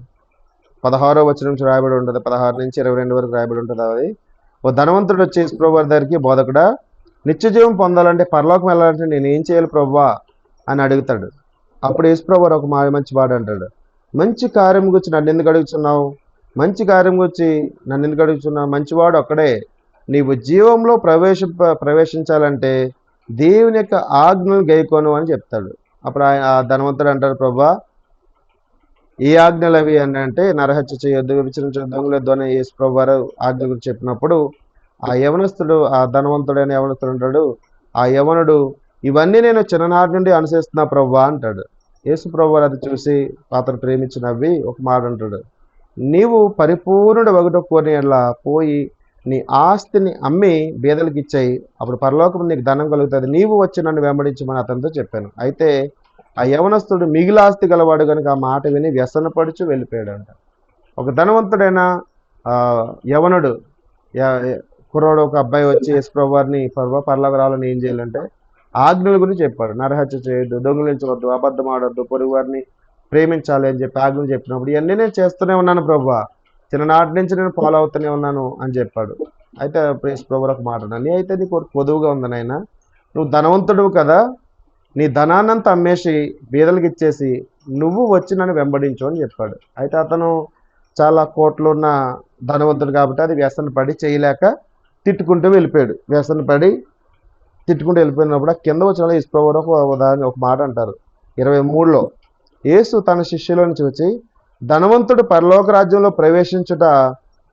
Speaker 1: 16వ వచనం నుంచి రాయబడి ఉంటుంది, 16 నుంచి 22 వరకు రాయబడి ఉంటుంది. అది ఓ ధనవంతుడు వచ్చి యేసు ప్రభు వారి దగ్గరికి, బోధకుడా, నిత్య జీవం పొందాలంటే, పరలోకం వెళ్ళాలంటే నేను ఏం చేయాలి ప్రభువా అని అడుగుతాడు. అప్పుడు యేసు ప్రభు వారు ఒక మంచి మాట అంటాడు, మంచి కార్యం గురించి నన్ను ఎందుకు అడుగుతున్నావు? మంచి కార్యం గురించి నన్ను ఎందుకు అడుగుతున్నావు? మంచివాడు ఒక్కడే. నీవు జీవంలో ప్రవేశించాలంటే దేవుని యొక్క ఆజ్ఞలను గైకొను అని చెప్తాడు. అప్పుడు ఆ ధనవంతుడు అంటాడు, ప్రభువా ఏ ఆజ్ఞలు అవి అని అంటే, నరహత్య చేయొద్దు, వ్యభిచరించొద్దు, దొంగలొద్దు అని యేసు ప్రభు వారు ఆజ్ఞ గురించి చెప్పినప్పుడు, ఆ యవనస్తుడు, ఆ ధనవంతుడైన యవనస్తుడు అంటాడు, ఆ యవనుడు, ఇవన్నీ నేను చిన్ననాటి నుండి అనుసరిస్తున్నా ప్రభువా అంటాడు. యేసు ప్రభు వారు అది చూసి అతను ప్రేమించి నవ్వి ఒక మాట అంటాడు, నీవు పరిపూర్ణుడు వగుట కోరిన యెడల పోయి నీ ఆస్తిని అమ్మి బీదలకు ఇచ్చేయి, అప్పుడు పరలోకం నీకు ధనం కలుగుతుంది, నీవు వచ్చి నన్ను వెంబడించమని అతనితో చెప్పాను. అయితే ఆ యవనస్తుడు మిగిలి ఆస్తి గలవాడు కనుక ఆ మాట విని వ్యసనపడుచు వెళ్ళిపోయాడంట. ఒక ధనవంతుడైన యవనుడు, కుర్రోడు, ఒక అబ్బాయి వచ్చి యేసు ప్రభు వారిని, పరలోక రావాలని ఏం చేయాలంటే ఆజ్ఞల గురించి చెప్పాడు. నరహత్య చేయొద్దు, దొంగిలించవద్దు, అబద్ధం ఆడొద్దు, పొరుగు వారిని ప్రేమించాలి అని చెప్పి ఆజ్ఞలు చెప్పినప్పుడు, ఇవన్నీ నేను చేస్తూనే ఉన్నాను ప్రభువా, చిన్ననాటి నుంచి నేను ఫాలో అవుతూనే ఉన్నాను అని చెప్పాడు. అయితే యేసు ప్రభు ఒక మాట అన్నాడు, నీ అయితే నీకు పొదువుగా ఉంది నాయన, నువ్వు ధనవంతుడు కదా, నీ ధనాన్నంతా అమ్మేసి బీదలకు ఇచ్చేసి నువ్వు వచ్చి నన్ను వెంబడించు అని చెప్పాడు. అయితే అతను చాలా కోట్లు ఉన్న ధనవంతుడు కాబట్టి అది వ్యసన పడి చేయలేక తిట్టుకుంటూ వెళ్ళిపోయాడు. వ్యసన పడి తిట్టుకుంటూ వెళ్ళిపోయినప్పుడు కింద వచ్చిన యేసు ప్రభు ఒక మాట అంటారు 23లో, యేసు తన శిష్యులను చూచి, ధనవంతుడు పరలోక రాజ్యంలో ప్రవేశించుట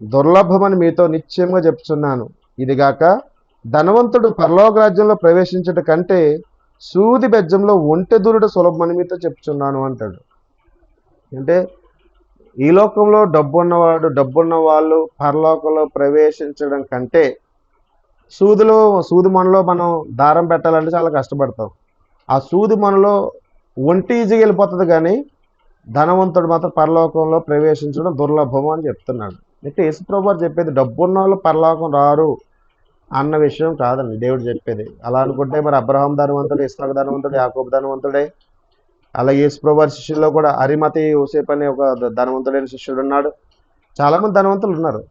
Speaker 1: దుర్లభమని మీతో నిశ్చయంగా చెప్తున్నాను. ఇదిగాక ధనవంతుడు పరలోక రాజ్యంలో ప్రవేశించుట కంటే సూది బెజ్జంలో ఒంటె దూరుడు సులభమని మీతో చెప్తున్నాను అంటాడు. అంటే ఈ లోకంలో డబ్బున్న వాళ్ళు పరలోకంలో ప్రవేశించడం కంటే సూది మనలో మనం దారం పెట్టాలంటే చాలా కష్టపడతాం. ఆ సూది మనలో ఒంటి ఈజీగా వెళ్ళిపోతుంది, కానీ ధనవంతుడు మాత్రం పరలోకంలో ప్రవేశించడం దుర్లభం అని చెప్తున్నాడు. అంటే యేసు ప్రభు వారు చెప్పేది డబ్బున్న వాళ్ళు పరలోకం రారు అన్న విషయం కాదండి దేవుడు చెప్పేది. అలా అనుకుంటే మరి అబ్రహాం ధనవంతుడు, ఇస్సాకు ధనవంతుడు, యాకోబు ధనవంతుడే. అలాగే యేసు ప్రభు వారి శిష్యుల్లో కూడా అరిమతి యోసేపు అనే ఒక ధనవంతుడైన శిష్యుడు ఉన్నాడు. చాలామంది ధనవంతులు ఉన్నారు,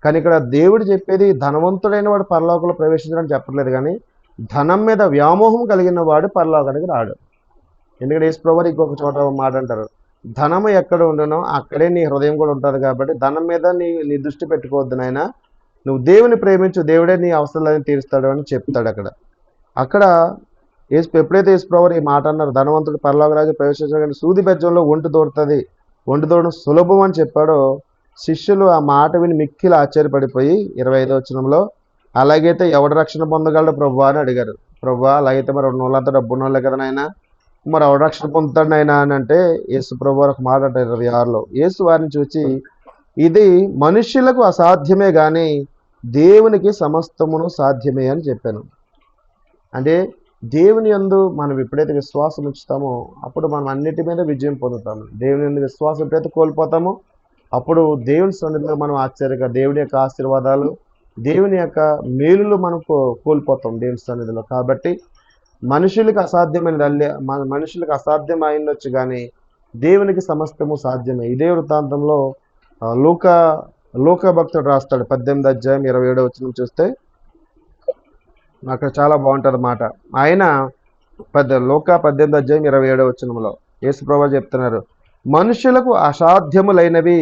Speaker 1: కానీ ఇక్కడ దేవుడు చెప్పేది ధనవంతుడైన వాడు పరలోకంలో ప్రవేశించడం చెప్పట్లేదు, కానీ ధనం మీద వ్యామోహం కలిగిన వాడు పరలోకానికి రాడు. ఎందుకంటే యేసు ప్రభు వారు ఇంకొక చోట మాట అంటారు, ధనము ఎక్కడ ఉండనో అక్కడే నీ హృదయం కూడా ఉంటుంది, కాబట్టి ధనం మీద నీ దృష్టి పెట్టుకోవద్దు నాయన, నువ్వు దేవుని ప్రేమించు, దేవుడే నీ అవసరాలను తీరుస్తాడు అని చెప్తాడు. అక్కడ ఎప్పుడైతే యేసు ప్రభు వారు ఈ మాట అన్నారు, ధనవంతుడు పరలోక రాజ్యం ప్రవేశించగానే సూది బెజ్జంలో ఒంటి దూరుతుంది, ఒంటి దూరడం సులభం అని చెప్పాడో, శిష్యులు ఆ మాట విని మిక్కిలి ఆశ్చర్యపడిపోయి 25వ వచనంలో, అలాగైతే ఎవడు రక్షణ పొందగలడు ప్రభువా అని అడిగారు. ప్రభువా అలాగైతే మరి ఉన్నోళ్ళంతా డబ్బున్న వాళ్ళే కదా నాయన, మరి ఎవడు రక్షణ పొందుతాడు నాయన అని అంటే, యేసు ప్రభు వారు ఒక మాట అంటారు 26లో, యేసు వారిని చూచి, ఇది మనుష్యులకు అసాధ్యమే కానీ దేవునికి సమస్తమును సాధ్యమే అని చెప్పాను. అంటే దేవుని యందు మనం ఎప్పుడైతే విశ్వాసం ఉంచుతామో అప్పుడు మనం అన్నిటి మీద విజయం పొందుతాము. దేవుని యందు విశ్వాసం ఎప్పుడైతే కోల్పోతామో అప్పుడు దేవుని సన్నిధిలో మనం ఆశ్చర్యంగా దేవుని యొక్క ఆశీర్వాదాలు, దేవుని యొక్క మేలులు మనం కోల్పోతాం దేవుని సన్నిధిలో. కాబట్టి మనుషులకు అసాధ్యం అయిండొచ్చు, కానీ దేవునికి సమస్తము సాధ్యమే. ఇదే వృత్తాంతంలో లూకా భక్తుడు రాస్తాడు 18వ అధ్యాయం 27వ వచనం చూస్తే అక్కడ చాలా బాగుంటుంది మాట. ఆయన లూకా 18వ అధ్యాయం 27వ వచనంలో యేసు ప్రభువు చెప్తున్నారు, మనుషులకు అసాధ్యములైనవి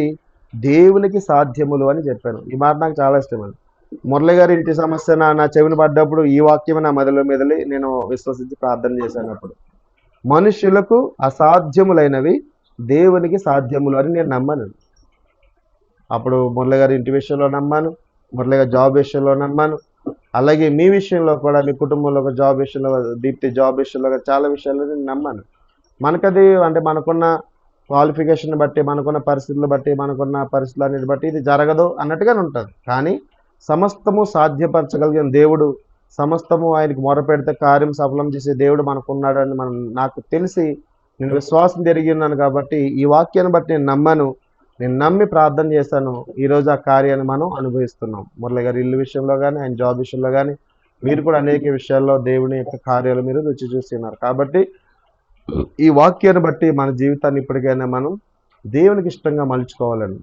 Speaker 1: దేవునికి సాధ్యములు అని చెప్పాను. ఈ మాట నాకు చాలా ఇష్టం. మురళి గారి ఇంటి సమస్య నా చెవిని పడ్డప్పుడు ఈ వాక్యం నా మొదలు మెదలి నేను విశ్వసించి ప్రార్థన చేశాను. అప్పుడు మనుషులకు అసాధ్యములైనవి దేవునికి సాధ్యములు అని నేను నమ్మాను. అప్పుడు మురళి గారి ఇంటి విషయంలో నమ్మాను, మురళి గారి జాబ్ విషయంలో నమ్మాను, అలాగే మీ విషయంలో కూడా, మీ కుటుంబంలో జాబ్ విషయంలో, దీప్తి జాబ్ విషయంలో చాలా విషయాల్లో నేను నమ్మాను. మనకది అంటే మనకున్న క్వాలిఫికేషన్ బట్టి, మనకున్న పరిస్థితులు బట్టి, మనకున్న పరిస్థితులన్నిటి బట్టి ఇది జరగదు అన్నట్టుగానే ఉంటుంది. కానీ సమస్తము సాధ్యపరచగలిగిన దేవుడు, సమస్తము ఆయనకు మొరపెడితే కార్యం సఫలం చేసే దేవుడు మనకున్నాడని నాకు తెలిసి నేను విశ్వాసం తిరిగి ఉన్నాను. కాబట్టి ఈ వాక్యాన్ని బట్టి నేను నమ్మి ప్రార్థన చేశాను. ఈరోజు ఆ కార్యాన్ని మనం అనుభవిస్తున్నాం. మురళి గారి ఇల్లు విషయంలో కానీ, ఆయన జాబ్ విషయంలో కానీ, మీరు కూడా అనేక విషయాల్లో దేవుని యొక్క కార్యాలు మీరు రుచి చూస్తున్నారు. కాబట్టి ఈ వాక్యాన్ని బట్టి మన జీవితాన్ని ఇప్పటికైనా మనం దేవునికి ఇష్టంగా మలుచుకోవాలని.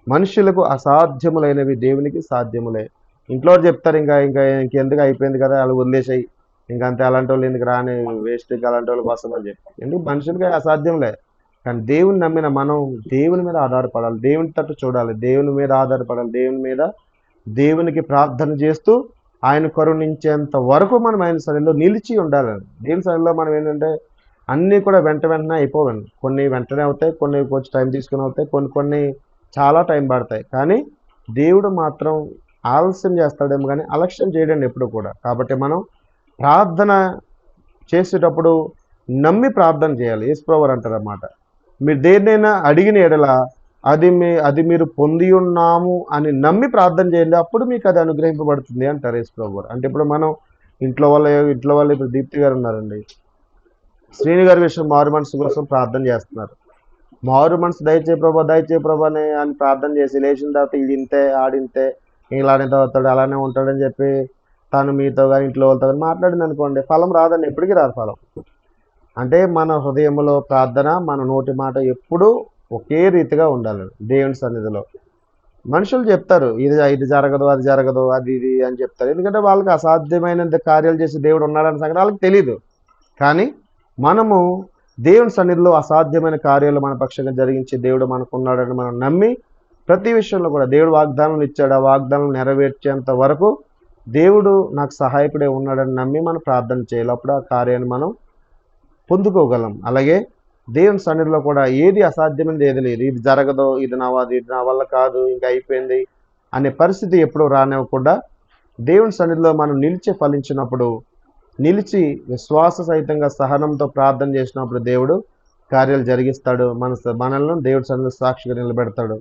Speaker 1: మనుషులకు అసాధ్యములైనవి దేవునికి సాధ్యములే. ఇంట్లో వాళ్ళు చెప్తారు, ఇంకెందుకు అయిపోయింది కదా, వాళ్ళు వదిలేసాయి, ఇంకంతే, అలాంటి వాళ్ళు ఎందుకు రాని, వేస్ట్, అలాంటి వాళ్ళ కోసం అని చెప్పి. ఎందుకు, మనుషులకి అసాధ్యంలే. కానీ దేవుని నమ్మిన మనం దేవుని మీద ఆధారపడాలి, దేవుని తట్టు చూడాలి, దేవుని మీద ఆధారపడాలి, దేవునికి ప్రార్థన చేస్తూ ఆయన కరుణించేంత వరకు మనం ఆయన సన్నిధిలో నిలిచి ఉండాలండి. దేవుని సన్నిధిలో మనం ఏంటంటే అన్నీ కూడా వెంటనే అయిపోవండి. కొన్ని వెంటనే అవుతాయి, కొన్ని కొంచెం టైం తీసుకుని అవుతాయి, కొన్ని చాలా టైం పడతాయి. కానీ దేవుడు మాత్రం ఆలస్యం చేస్తాడేమో కానీ అలక్ష్యం చేయడండి ఎప్పుడు కూడా. కాబట్టి మనం ప్రార్థన చేసేటప్పుడు నమ్మి ప్రార్థన చేయాలి. యేసుప్రభువారు అంటారన్నమాట, మీరు దేన్నైనా అడిగిన ఎడల అది మీరు పొంది ఉన్నాము అని నమ్మి ప్రార్థన చేయండి, అప్పుడు మీకు అది అనుగ్రహింపబడుతుంది అంటారు యేసుప్రభువారు. అంటే ఇప్పుడు మనం ఇంట్లో వాళ్ళు ఇప్పుడు దీప్తి గారు ఉన్నారండి, శ్రీని గారి విషయం మారు మనసు కోసం ప్రార్థన చేస్తున్నారు. మారు మనసు దయచే ప్రభా అని ప్రార్థన చేసి లేచిన తర్వాత ఇది ఇంతే, ఆడింతే, ఇలానే అవుతాడు, అలానే ఉంటాడని చెప్పి తను మీతో కానీ ఇంట్లో వాళ్ళతో కానీ మాట్లాడింది అనుకోండి, ఫలం రాదండి, ఎప్పటికీ రాదు ఫలం. అంటే మన హృదయంలో ప్రార్థన, మన నోటి మాట ఎప్పుడూ ఒకే రీతిగా ఉండాలి దేవుని సన్నిధిలో. మనుషులు చెప్తారు ఇది జరగదు, అది జరగదు, అది ఇది అని చెప్తారు. ఎందుకంటే వాళ్ళకి అసాధ్యమైనంత కార్యాలు చేసి దేవుడు ఉన్నాడని సంగతి వాళ్ళకి తెలీదు. కానీ మనము దేవుని సన్నిధిలో అసాధ్యమైన కార్యాలు మన పక్షంగా జరిగించి దేవుడు మనకు ఉన్నాడని మనం నమ్మి ప్రతి విషయంలో కూడా దేవుడు వాగ్దానం ఇచ్చాడు, ఆ వాగ్దానం నెరవేర్చేంత వరకు దేవుడు నాకు సహాయకుడే ఉన్నాడని నమ్మి మనం ప్రార్థన చేయాలి. అప్పుడు ఆ కార్యాన్ని మనం పొందుకోగలం. అలాగే దేవుని సన్నిధిలో కూడా ఏది అసాధ్యమైనది ఏది లేదు. ఇది జరగదు, ఇది నా వల్ల కాదు, ఇంకా అయిపోయింది అనే పరిస్థితి ఎప్పుడూ రానివ్వకుండా దేవుని సన్నిధిలో మనం నిలిచి విశ్వాస సహితంగా సహనంతో ప్రార్థన చేసినప్పుడు దేవుడు కార్యాలు జరిగిస్తాడు. మనల్ని దేవుడి సన్నిధిలో సాక్షిగా నిలబెడతాడు.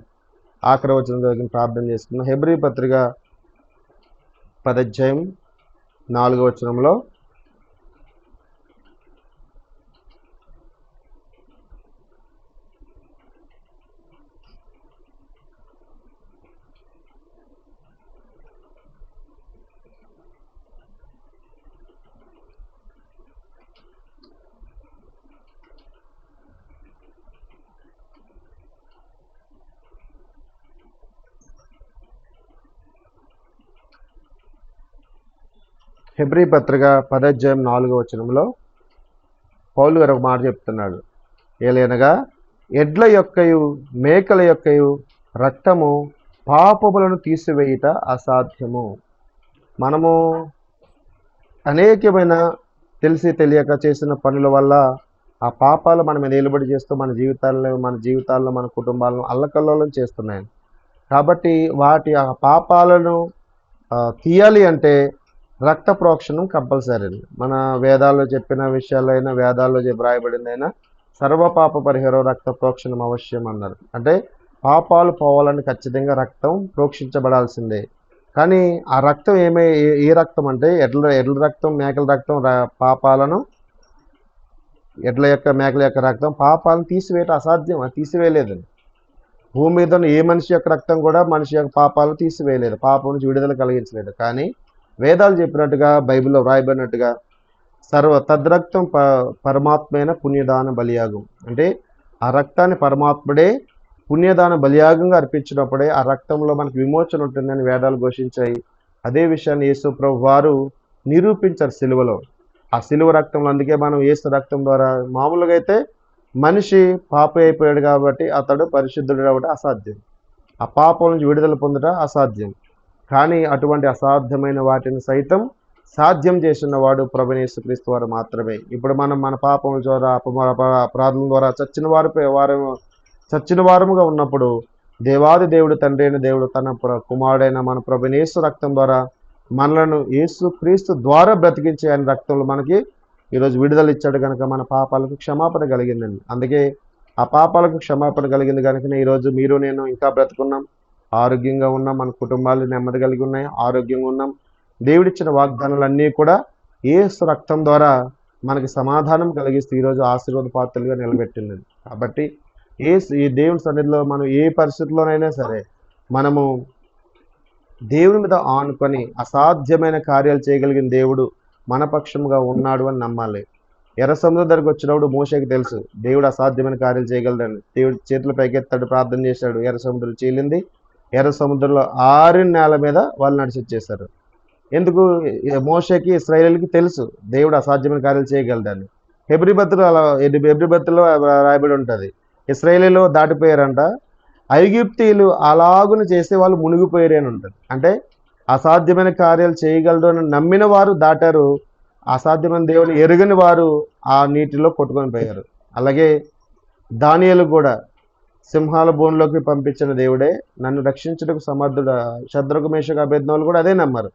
Speaker 1: ఆఖరి వచనం ప్రార్థన చేసుకున్నాం. హెబ్రీ పత్రిక 10:4 హెబ్రీ పత్రిక 10:4 పౌలు గారు ఒక మాట చెప్తున్నాడు. ఏలైనగా ఎడ్ల యొక్కయు మేకల యొక్కయు రక్తము పాపములను తీసివేయుట అసాధ్యము. మనము అనేకమైన తెలిసి తెలియక చేసిన పనుల వల్ల ఆ పాపాలు మన మీద నిలబడి చేస్తూ మన జీవితాల్లో మన కుటుంబాలను అల్లకల్లోలం చేస్తున్నాయి. కాబట్టి ఆ పాపాలను తీయాలి అంటే రక్త ప్రోక్షణం కంపల్సరీ. మన వేదాల్లో చెప్పిన విషయాలైనా, వేదాల్లో వ్రాయబడిందైనా సర్వపాప పరిహారం రక్త ప్రోక్షణం అవశ్యం అన్నారు. అంటే పాపాలు పోవాలని ఖచ్చితంగా రక్తం ప్రోక్షించబడాల్సిందే. కానీ ఆ రక్తం ఏ రక్తం అంటే ఎడ్ల రక్తం, మేకల రక్తం పాపాలను, మేకల యొక్క రక్తం పాపాలను తీసివేయటం అసాధ్యం, అది తీసివేయలేదండి. భూమి మీద ఏ మనిషి యొక్క రక్తం కూడా మనిషి యొక్క పాపాలను తీసివేయలేదు, పాపం నుంచి విడుదల కలిగించలేదు. కానీ వేదాలు చెప్పినట్టుగా, బైబిల్లో వ్రాయబడినట్టుగా తద్రక్తం పరమాత్మైన పుణ్యదాన బలియాగం, అంటే ఆ రక్తాన్ని పరమాత్ముడే పుణ్యదాన బలియాగంగా అర్పించినప్పుడే ఆ రక్తంలో మనకు విమోచన ఉంటుందని వేదాలు ఘోషించాయి. అదే విషయాన్ని యేసు ప్రభు వారు నిరూపించారు సిలువలో. ఆ సిలువ రక్తంలో, అందుకే మనం యేసు రక్తం ద్వారా, మామూలుగా అయితే మనిషి పాప అయిపోయాడు కాబట్టి అతడు పరిశుద్ధుడు కాబట్టి అసాధ్యం, ఆ పాపం నుంచి విడుదల పొందడం అసాధ్యం. కానీ అటువంటి అసాధ్యమైన వాటిని సైతం సాధ్యం చేసిన వాడు ప్రభువైన యేసుక్రీస్తు వారు మాత్రమే. ఇప్పుడు మనం మన పాపముల ద్వారా, అపరాధుల ద్వారా చచ్చిన వారముగా ఉన్నప్పుడు దేవాది దేవుడు, తండ్రి అయిన దేవుడు తన కుమారుడైన మన ప్రభువైన యేసు రక్తం ద్వారా మనలను యేసుక్రీస్తు ద్వారా బ్రతికించే ఆయన రక్తంలో మనకి ఈరోజు విడుదల ఇచ్చాడు కనుక మన పాపాలకు క్షమాపణ కలిగిందండి. అందుకే ఆ పాపాలకు క్షమాపణ కలిగింది కనుకనే ఈరోజు మీరు నేను ఇంకా బ్రతుకున్నాం, ఆరోగ్యంగా ఉన్నాం, మన కుటుంబాలు నెమ్మది కలిగి ఉన్నాయి, ఆరోగ్యంగా ఉన్నాం. దేవుడిచ్చిన వాగ్దానాలన్నీ కూడా యేసు రక్తం ద్వారా మనకి సమాధానం కలిగిస్తూ ఈరోజు ఆశీర్వాద పాత్రలుగా నిలబెట్టింది. కాబట్టి ఈ దేవుని సన్నిధిలో మనం ఏ పరిస్థితుల్లోనైనా సరే మనము దేవుని మీద ఆనుకొని అసాధ్యమైన కార్యాలు చేయగలిగిన దేవుడు మన పక్షంగా ఉన్నాడు అని నమ్మాలి. ఎర్ర సముద్రం దగ్గరకు వచ్చినప్పుడు మోషేకి తెలుసు దేవుడు అసాధ్యమైన కార్యాలు చేయగలడని. దేవుడు చేతులు పైకెత్తాడు, ప్రార్థన చేశాడు, ఎర్ర సముద్రం చీలింది, ఎర్ర సముద్రంలో ఆరిన నేల మీద వాళ్ళు నడిచి వచ్చేసారు. ఎందుకు? మోషేకి ఇశ్రాయేలుకి తెలుసు దేవుడు అసాధ్యమైన కార్యాలు చేయగలడని. హెబ్రీ పత్రికలో అలా హెబ్రీ పత్రికలో రాయబడి ఉంటుంది. ఇశ్రాయేలీలో దాటిపోయారంట, ఐగుప్తీయులు అలాగున చేస్తే వాళ్ళు మునిగిపోయారు అని ఉంటుంది. అంటే అసాధ్యమైన కార్యాలు చేయగలడు అని నమ్మిన వారు దాటారు, అసాధ్యమైన దేవుని ఎరుగని వారు ఆ నీటిలో కొట్టుకొని పోయారు. అలాగే దానియేలు కూడా సింహాల బోన్లోకి పంపించిన దేవుడే నన్ను రక్షించుటకు సమర్థుడు. శద్రకు మేషకు అబేద్నెగోలు కూడా అదే నమ్మారు.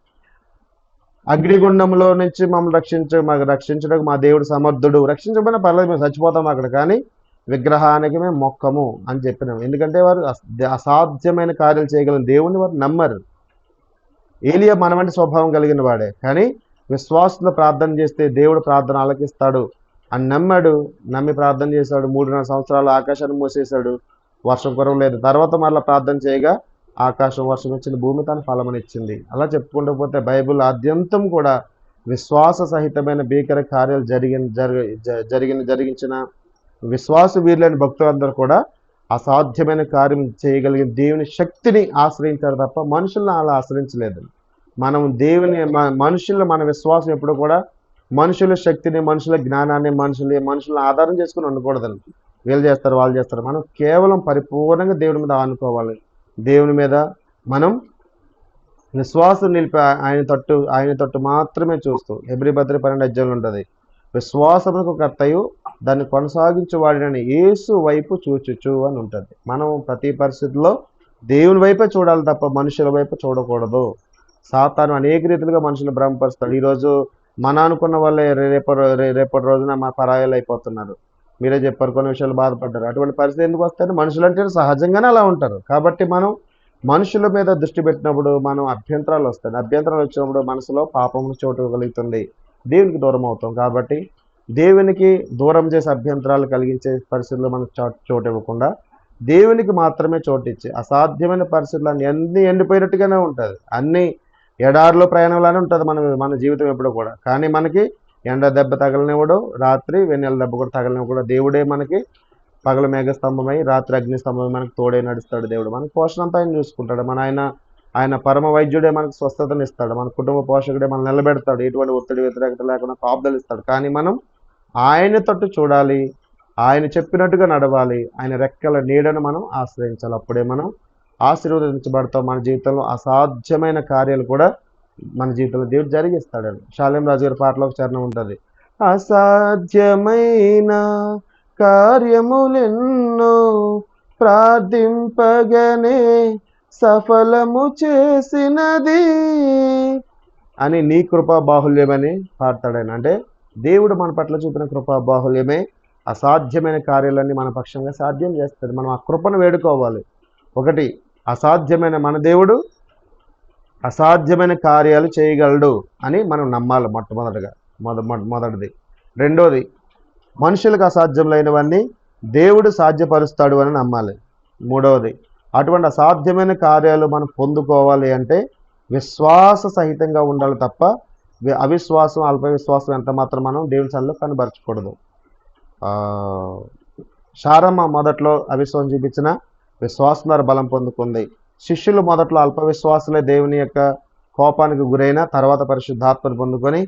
Speaker 1: అగ్నిగుండంలో నుంచి మమ్మల్ని రక్షించడానికి మా దేవుడు సమర్థుడు. రక్షించకపోయినా పర్లేదు, మేము చచ్చిపోతాం అక్కడ, కానీ విగ్రహానికి మేము మొక్కము అని చెప్పినాం. ఎందుకంటే వారు అసాధ్యమైన కార్యాలు చేయగలిగిన దేవుడిని వారు నమ్మరు. ఏలియా మనవంటి స్వభావం కలిగిన వాడే, కానీ విశ్వాసంతో ప్రార్థన చేస్తే దేవుడు ప్రార్థన ఆలకిస్తాడు అని నమ్మాడు. నమ్మి ప్రార్థన చేశాడు. 3.5 సంవత్సరాలు ఆకాశాన్ని మూసేశాడు, వర్షం కురవలేదు. తర్వాత మళ్ళీ ప్రార్థన చేయగా ఆకాశం వర్షం ఇచ్చింది, భూమి తన ఫలమనిచ్చింది. అలా చెప్పుకుంటూ పోతే బైబిల్ ఆద్యంతం కూడా విశ్వాస సహితమైన భీకర కార్యాలు జరిగించిన విశ్వాస వీరులైన భక్తులందరూ కూడా అసాధ్యమైన కార్యం చేయగలిగిన దేవుని శక్తిని ఆశ్రయించారు తప్ప మనుషులను అలా ఆశ్రయించలేదు. మనం దేవుని మనుషుల్లో మన విశ్వాసం ఎప్పుడు కూడా మనుషుల శక్తిని, మనుషుల జ్ఞానాన్ని, మనుషులను ఆధారం చేసుకుని ఉండకూడదండి. వీళ్ళు చేస్తారు, వాళ్ళు చేస్తారు. మనం కేవలం పరిపూర్ణంగా దేవుని మీద ఆనుకోవాలి. దేవుని మీద మనం విశ్వాసం నిలిపి ఆయన తట్టు మాత్రమే చూస్తూ, హెబ్రీ పత్రిక 12 ఉంటుంది, విశ్వాసమునకు కర్తయు దాన్ని కొనసాగించువాడినని యేసు వైపు చూచుచు అని ఉంటుంది. మనం ప్రతి పరిస్థితుల్లో దేవుని వైపే చూడాలి తప్ప మనుషుల వైపు చూడకూడదు. సాతాను అనేక రీతిలుగా మనుషులు భ్రమపరుస్తాడు. ఈరోజు మన అనుకున్న వాళ్ళే రేపటి రోజున మా పరాయాలు అయిపోతున్నారు. మీరే చెప్పారు, కొన్ని విషయాలు బాధపడ్డారు. అటువంటి పరిస్థితి ఎందుకు వస్తాయి? మనుషులు అంటే సహజంగానే అలా ఉంటారు. కాబట్టి మనం మనుషుల మీద దృష్టి పెట్టినప్పుడు మనం అభ్యంతరాలు వస్తాయి. అభ్యంతరాలు వచ్చినప్పుడు మనసులో పాపము చోటు కలుగుతుంది, దేవునికి దూరం అవుతాం. కాబట్టి దేవునికి దూరం చేసే అభ్యంతరాలు కలిగించే పరిస్థితుల్లో మనకు చోటు ఇవ్వకుండా దేవునికి మాత్రమే చోటు ఇచ్చి, అసాధ్యమైన పరిస్థితులు అన్ని ఎండిపోయినట్టుగానే ఉంటుంది, అన్ని ఎడారిలో ప్రయాణంలానే ఉంటుంది మన జీవితం ఎప్పుడు కూడా. కానీ మనకి ఎండ దెబ్బ తగలనివ్వడు, రాత్రి వెన్నెల దెబ్బ కూడా తగలనివ్వడు. దేవుడే మనకి పగల మేఘస్తంభమై రాత్రి అగ్నిస్తంభమై మనకు తోడే నడుస్తాడు. దేవుడు మనకు పోషణ అంతా ఆయన చూసుకుంటాడు. ఆయన పరమ వైద్యుడే మనకు స్వస్థతను ఇస్తాడు. మన కుటుంబ పోషకుడే మనం నిలబెడతాడు. ఎటువంటి ఒత్తిడి వ్యతిరేకత లేకుండా కాపుదలు ఇస్తాడు. కానీ మనం ఆయన తట్టు చూడాలి, ఆయన చెప్పినట్టుగా నడవాలి, ఆయన రెక్కల నీడను మనం ఆశ్రయించాలి. అప్పుడే మనం ఆశీర్వదించబడతాం. మన జీవితంలో అసాధ్యమైన కార్యాలు కూడా మన జీవితంలో దేవుడు జరిగిస్తాడండి. షాలేం రాజు గారి పాటలో ఒక చరణం ఉంటుంది, అసాధ్యమైన కార్యములెన్నో ప్రార్థింపగనే సఫలము చేసినది అని నీ కృపా బాహుల్యమని పాడతాడని. అంటే దేవుడు మన పట్ల చూపిన కృపా బాహుల్యమే అసాధ్యమైన కార్యాలన్నీ మన పక్షంగా సాధ్యం చేస్తాడు. మనం ఆ కృపను వేడుకోవాలి. ఒకటి, అసాధ్యమైన మన దేవుడు అసాధ్యమైన కార్యాలు చేయగలడు అని మనం నమ్మాలి. మొదటిది. రెండోది, మనుషులకు అసాధ్యములైనవన్నీ దేవుడు సాధ్యపరుస్తాడు అని నమ్మాలి. మూడవది, అటువంటి అసాధ్యమైన కార్యాలు మనం పొందుకోవాలి అంటే విశ్వాస సహితంగా ఉండాలి తప్ప అవిశ్వాసం, అల్పవిశ్వాసం ఎంత మాత్రం మనం దేవుని సన్నిధిలో కనబరచకూడదు. శారమ్మ మొదట్లో అవిశ్వాసం చూపించిన విశ్వాసం ద్వారా బలం పొందుకుంది. శిష్యులు మొదట్లో అల్పవిశ్వాసులే దేవుని యొక్క కోపానికి గురైన తర్వాత పరిశుద్ధాత్మను పొందుకొని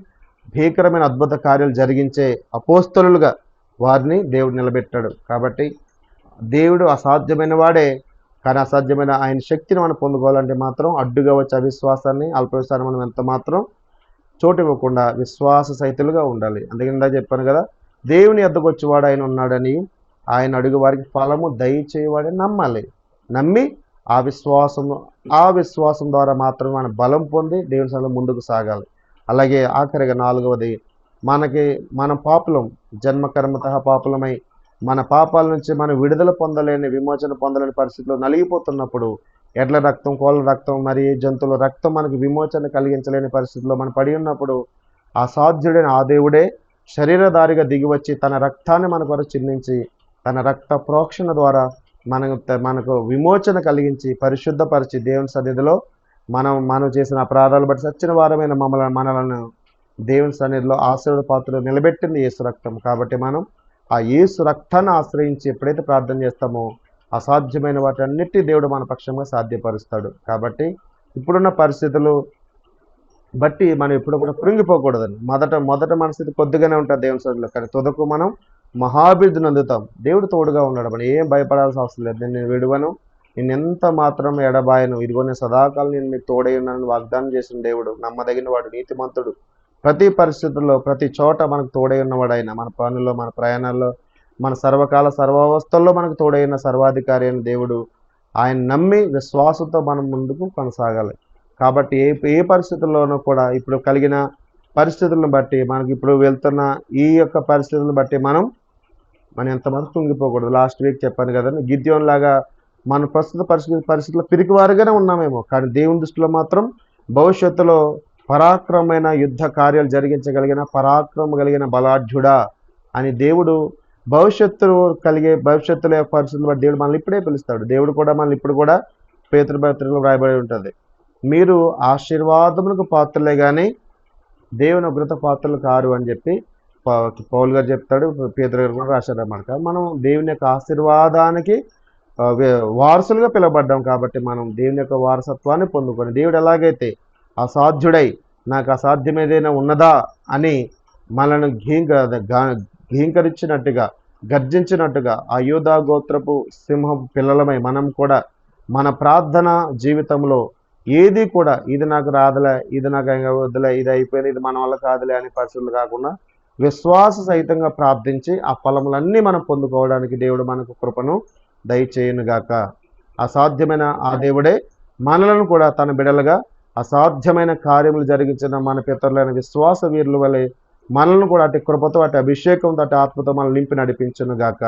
Speaker 1: భీకరమైన అద్భుత కార్యాలు జరిగించే అపోస్తలులుగా వారిని దేవుడు నిలబెట్టాడు. కాబట్టి దేవుడు అసాధ్యమైన వాడే, కానీ అసాధ్యమైన ఆయన శక్తిని మనం పొందుకోవాలంటే మాత్రం అడ్డుగా వచ్చే అవిశ్వాసాన్ని, అల్పవిశ్వాసాన్ని మనం ఎంత మాత్రం చోటు ఇవ్వకుండా విశ్వాస సహితులుగా ఉండాలి. అందుకే చెప్పాను కదా, దేవుని ఎద్దకు వచ్చేవాడు ఆయన ఉన్నాడని, ఆయన అడుగు వారికి ఫలము దయచేవాడని నమ్మాలి. నమ్మి ఆ విశ్వాసం ద్వారా మాత్రమే మనం బలం పొంది దేవుని సన్నిధిలో ముందుకు సాగాలి. అలాగే ఆఖరిగా 4వది, మనం పాపులం, జన్మకర్మతః పాపులమై మన పాపాల నుంచి మనం విడుదల పొందలేని, విమోచన పొందలేని పరిస్థితిలో నలిగిపోతున్నప్పుడు, ఎడ్ల రక్తం, కోళ్ళ రక్తం, మరి జంతువుల రక్తం మనకు విమోచన కలిగించలేని పరిస్థితిలో మనం పడి ఉన్నప్పుడు అసాధ్యుడైన ఆ దేవుడే శరీరధారిగా దిగివచ్చి తన రక్తాన్ని మన కొరకు చిందించి తన రక్త ప్రోక్షణ ద్వారా మనకు విమోచన కలిగించి పరిశుద్ధపరిచి దేవుని సన్నిధిలో మనం చేసిన అపరాధాలు బట్టి సచ్చిన వారమైన మనలను దేవుని సన్నిధిలో ఆశీర్వాద పాత్రలో నిలబెట్టింది యేసు రక్తం. కాబట్టి మనం ఆ యేసు రక్తాన్ని ఆశ్రయించి ఎప్పుడైతే ప్రార్థన చేస్తామో అసాధ్యమైన వాటన్నిటి దేవుడు మన పక్షంగా సాధ్యపరుస్తాడు. కాబట్టి ఇప్పుడున్న పరిస్థితులు బట్టి మనం ఎప్పుడు కూడా కృంగిపోకూడదని. మొదట మన స్థితి కొద్దిగానే ఉంటుంది దేవుని సన్నిధిలో, కానీ తుదకు మనం మహాభివృద్ధిని అందుతాం. దేవుడు తోడుగా ఉన్నాడు, మనం ఏం భయపడాల్సిన అవసరం లేదు. నేను విడువను, నేను ఎంత మాత్రం ఎడబాయను, ఇదిగో నేను సదాకాలం నేను మీకు తోడై ఉన్నానని వాగ్దానం చేసిన దేవుడు, నమ్మదగిన వాడు, నీతిమంతుడు. ప్రతి పరిస్థితుల్లో ప్రతి చోట మనకు తోడై ఉన్నవాడు ఆయన. మన పనుల్లో, మన ప్రయాణాల్లో, మన సర్వకాల సర్వావస్థల్లో మనకు తోడైన సర్వాధికారి అయిన దేవుడు. ఆయన నమ్మి విశ్వాసంతో మనం ముందుకు కొనసాగాలి. కాబట్టి ఏ పరిస్థితుల్లోనూ కూడా ఇప్పుడు కలిగిన పరిస్థితులను బట్టి, మనకి ఇప్పుడు వెళ్తున్న ఈ యొక్క పరిస్థితులను బట్టి మనం ఎంతమంది కుంగిపోకూడదు. లాస్ట్ వీక్ చెప్పాను కదండి, గిద్యోన్ లాగా మన ప్రస్తుత పరిస్థితుల్లో పిరికివారుగానే ఉన్నామేమో, కానీ దేవుని దృష్టిలో మాత్రం భవిష్యత్తులో పరాక్రమమైన యుద్ధ కార్యాలు జరిగించగలిగిన పరాక్రమం కలిగిన బలాఢ్యుడా అని దేవుడు భవిష్యత్తులో పరిస్థితులు బట్టి దేవుడు మనల్ని ఇప్పుడే పిలుస్తాడు. దేవుడు కూడా మనల్ని ఇప్పుడు కూడా పేతురు రాయబడి ఉంటుంది, మీరు ఆశీర్వాదములకు పాత్రలే కానీ దేవుని ఉగ్రత పాత్రలు కారు అని చెప్పి పౌలు గారు చెప్తాడు, పేతురు గారు కూడా రాశారన్నమాట. మనం దేవుని యొక్క ఆశీర్వాదానికి వారసులుగా పిలువబడ్డాం. కాబట్టి మనం దేవుని యొక్క వారసత్వాన్ని పొందుకొని, దేవుడు ఎలాగైతే అసాధ్యుడై నాకు అసాధ్యం ఏదైనా ఉన్నదా అని మనల్ని ఘీంకరించినట్టుగా, గర్జించినట్టుగా ఆ యూదా గోత్రపు సింహం పిల్లలమై మనం కూడా మన ప్రార్థన జీవితంలో ఏది కూడా ఇది నాకు రాదులే, ఇది నాకు వద్దులే, ఇది అయిపోయింది, ఇది మన వల్ల కాదులే అనే పరిస్థితులు కాకుండా విశ్వాస సహితంగా ప్రార్థించి ఆ ఫలములన్నీ మనం పొందుకోవడానికి దేవుడు మనకు కృపను దయచేయునుగాక. అసాధ్యమైన ఆ దేవుడే మనలను కూడా తన బిడలుగా అసాధ్యమైన కార్యములు జరిగించిన మన పితరులైన విశ్వాస వీరుల వలె మనల్ని కూడా అటు కృపతో, అటు అభిషేకంతో, అటు ఆత్మతో మనం నింపి నడిపించునుగాక.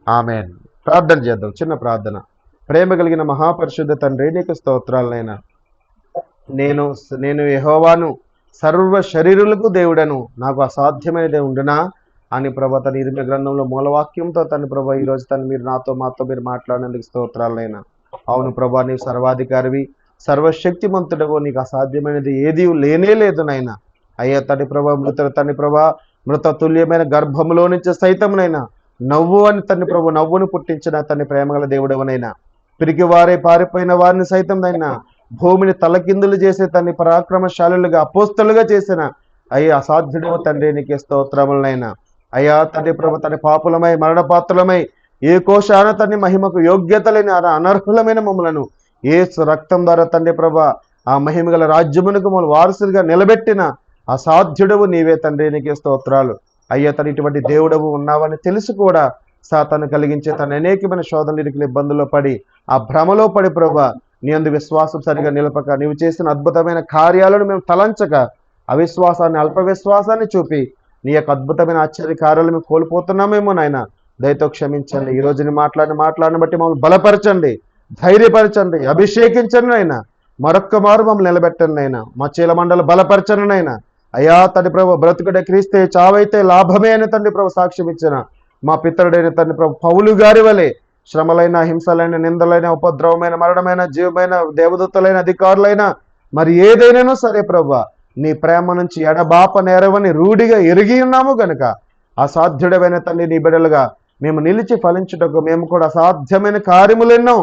Speaker 1: ఆమెన్. ప్రార్థన చేద్దాం, చిన్న ప్రార్థన. ప్రేమ కలిగిన మహాపరిశుద్ధ తండ్రి, నీకు స్తోత్రాలనైనా. నేను యెహోవాను, సర్వ శరీరులకు దేవుడను, నాకు అసాధ్యమైనదే ఉండునా అని ప్రభా తన ఇరిమియా గ్రంథంలో మూలవాక్యంతో తన ప్రభా ఈరోజు మీరు మాతో మీరు మాట్లాడినందుకు స్తోత్రాలైనా. అవును ప్రభా, నీవు సర్వాధికారివి, సర్వశక్తిమంతుడవు, నీకు అసాధ్యమైనది ఏది లేనే లేదు నాయన. అయ్యా తండ్రి ప్రభా మృత తుల్యమైన గర్భంలో నుంచి సైతంనైనా నవ్వు అని నవ్వును పుట్టించిన ప్రేమగల దేవుడవనైనా, పిరికివారే పారిపోయిన వారిని సైతం నైనా భూమిని తలకిందులు చేసే పరాక్రమశాలులుగా అపోస్తలుగా చేసిన అయ్యా అసాధ్యుడవ తండ్రి, నీకే స్తోత్రములనైనా. అయ్యా తండ్రి ప్రభు పాపులమై మరణపాత్రులమై ఏ కోశాన మహిమకు యోగ్యత లేని అనర్హులమైన మమ్మలను యేసు రక్తం ద్వారా ప్రభ ఆ మహిమగల రాజ్యమునకు మమ్మల్ని వారసులుగా నిలబెట్టిన అసాధ్యుడవు నీవే తండ్రి, నీకే స్తోత్రాలు. అయ్యా ఇటువంటి దేవుడవు ఉన్నావని తెలిసి కూడా సాతాను కలిగించే అనేకమైన శోధనలు, ఇరుకులు, ఇబ్బందుల్లో పడి ఆ భ్రమలో పడి ప్రభా నీ అందు విశ్వాసం సరిగా నిలపక, నీవు చేసిన అద్భుతమైన కార్యాలను మేము తలంచక అవిశ్వాసాన్ని, అల్ప విశ్వాసాన్ని చూపి నీ యొక్క అద్భుతమైన ఆశ్చర్య కార్యాలు మేము కోల్పోతున్నామేమో నాయన. దయతో క్షమించండి. ఈ రోజుని మాట్లాడిన బట్టి మమ్మల్ని బలపరచండి, ధైర్యపరచండి, అభిషేకించండి నాయన. మరొక్క మారు మమ్మల్ని నిలబెట్టండి నాయన. మా చీలమండలు బలపరచండి నాయన. అయ్యా ప్రభు, బ్రతుకుడే క్రీస్తే, చావైతే లాభమే అని ప్రభు సాక్ష్యం ఇచ్చిన మా పితరుడైన ప్రభు పౌలు గారి వలె శ్రమలైన, హింసలైన, నిందలైన, ఉపద్రవమైన, మరణమైన, జీవమైన, దేవదూతలైన, అధికారులైన మరి ఏదైనానో సరే ప్రభు నీ ప్రేమ నుంచి ఎడబాప నేరవని రూఢిగా ఎరిగి ఉన్నాము గనుక అసాధ్యుడమైన తండ్రి నీ బిడ్డలుగా మేము నిలిచి ఫలించుటకు, మేము కూడా అసాధ్యమైన కార్యములెన్నో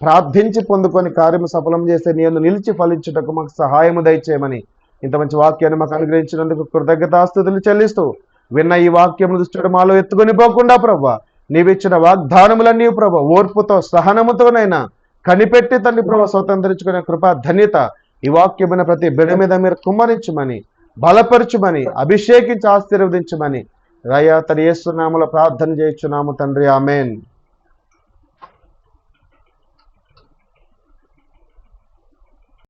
Speaker 1: ప్రార్థించి పొందుకొని కార్యము సఫలం చేసే నీ యందు నిలిచి ఫలించుటకు మాకు సహాయము దయచేయమని ఇంత మంచి వాక్యాన్ని మాకు అనుగ్రహించినందుకు కృతజ్ఞతాస్తుతులు చెల్లిస్తూ విన్న ఈ వాక్యం దృష్టి మాలో ఎత్తుకొని పోకుండా ప్రభా నీవిచ్చిన వాగ్దానములన్నీ ప్రభా ఓర్పుతో, సహనముతోనైనా కనిపెట్టి తండ్రి ప్రభా స్వతంత్రించుకునే కృపా ధన్యత ఈ వాక్యమైన ప్రతి బిడ్డ మీద మీరు కుమ్మరించమని, బలపరచుమని, అభిషేకించి ఆశీర్వదించమని రాయా తన యేసు నామములో ప్రార్థన చేయుచున్నాము తండ్రి. ఆమేన్.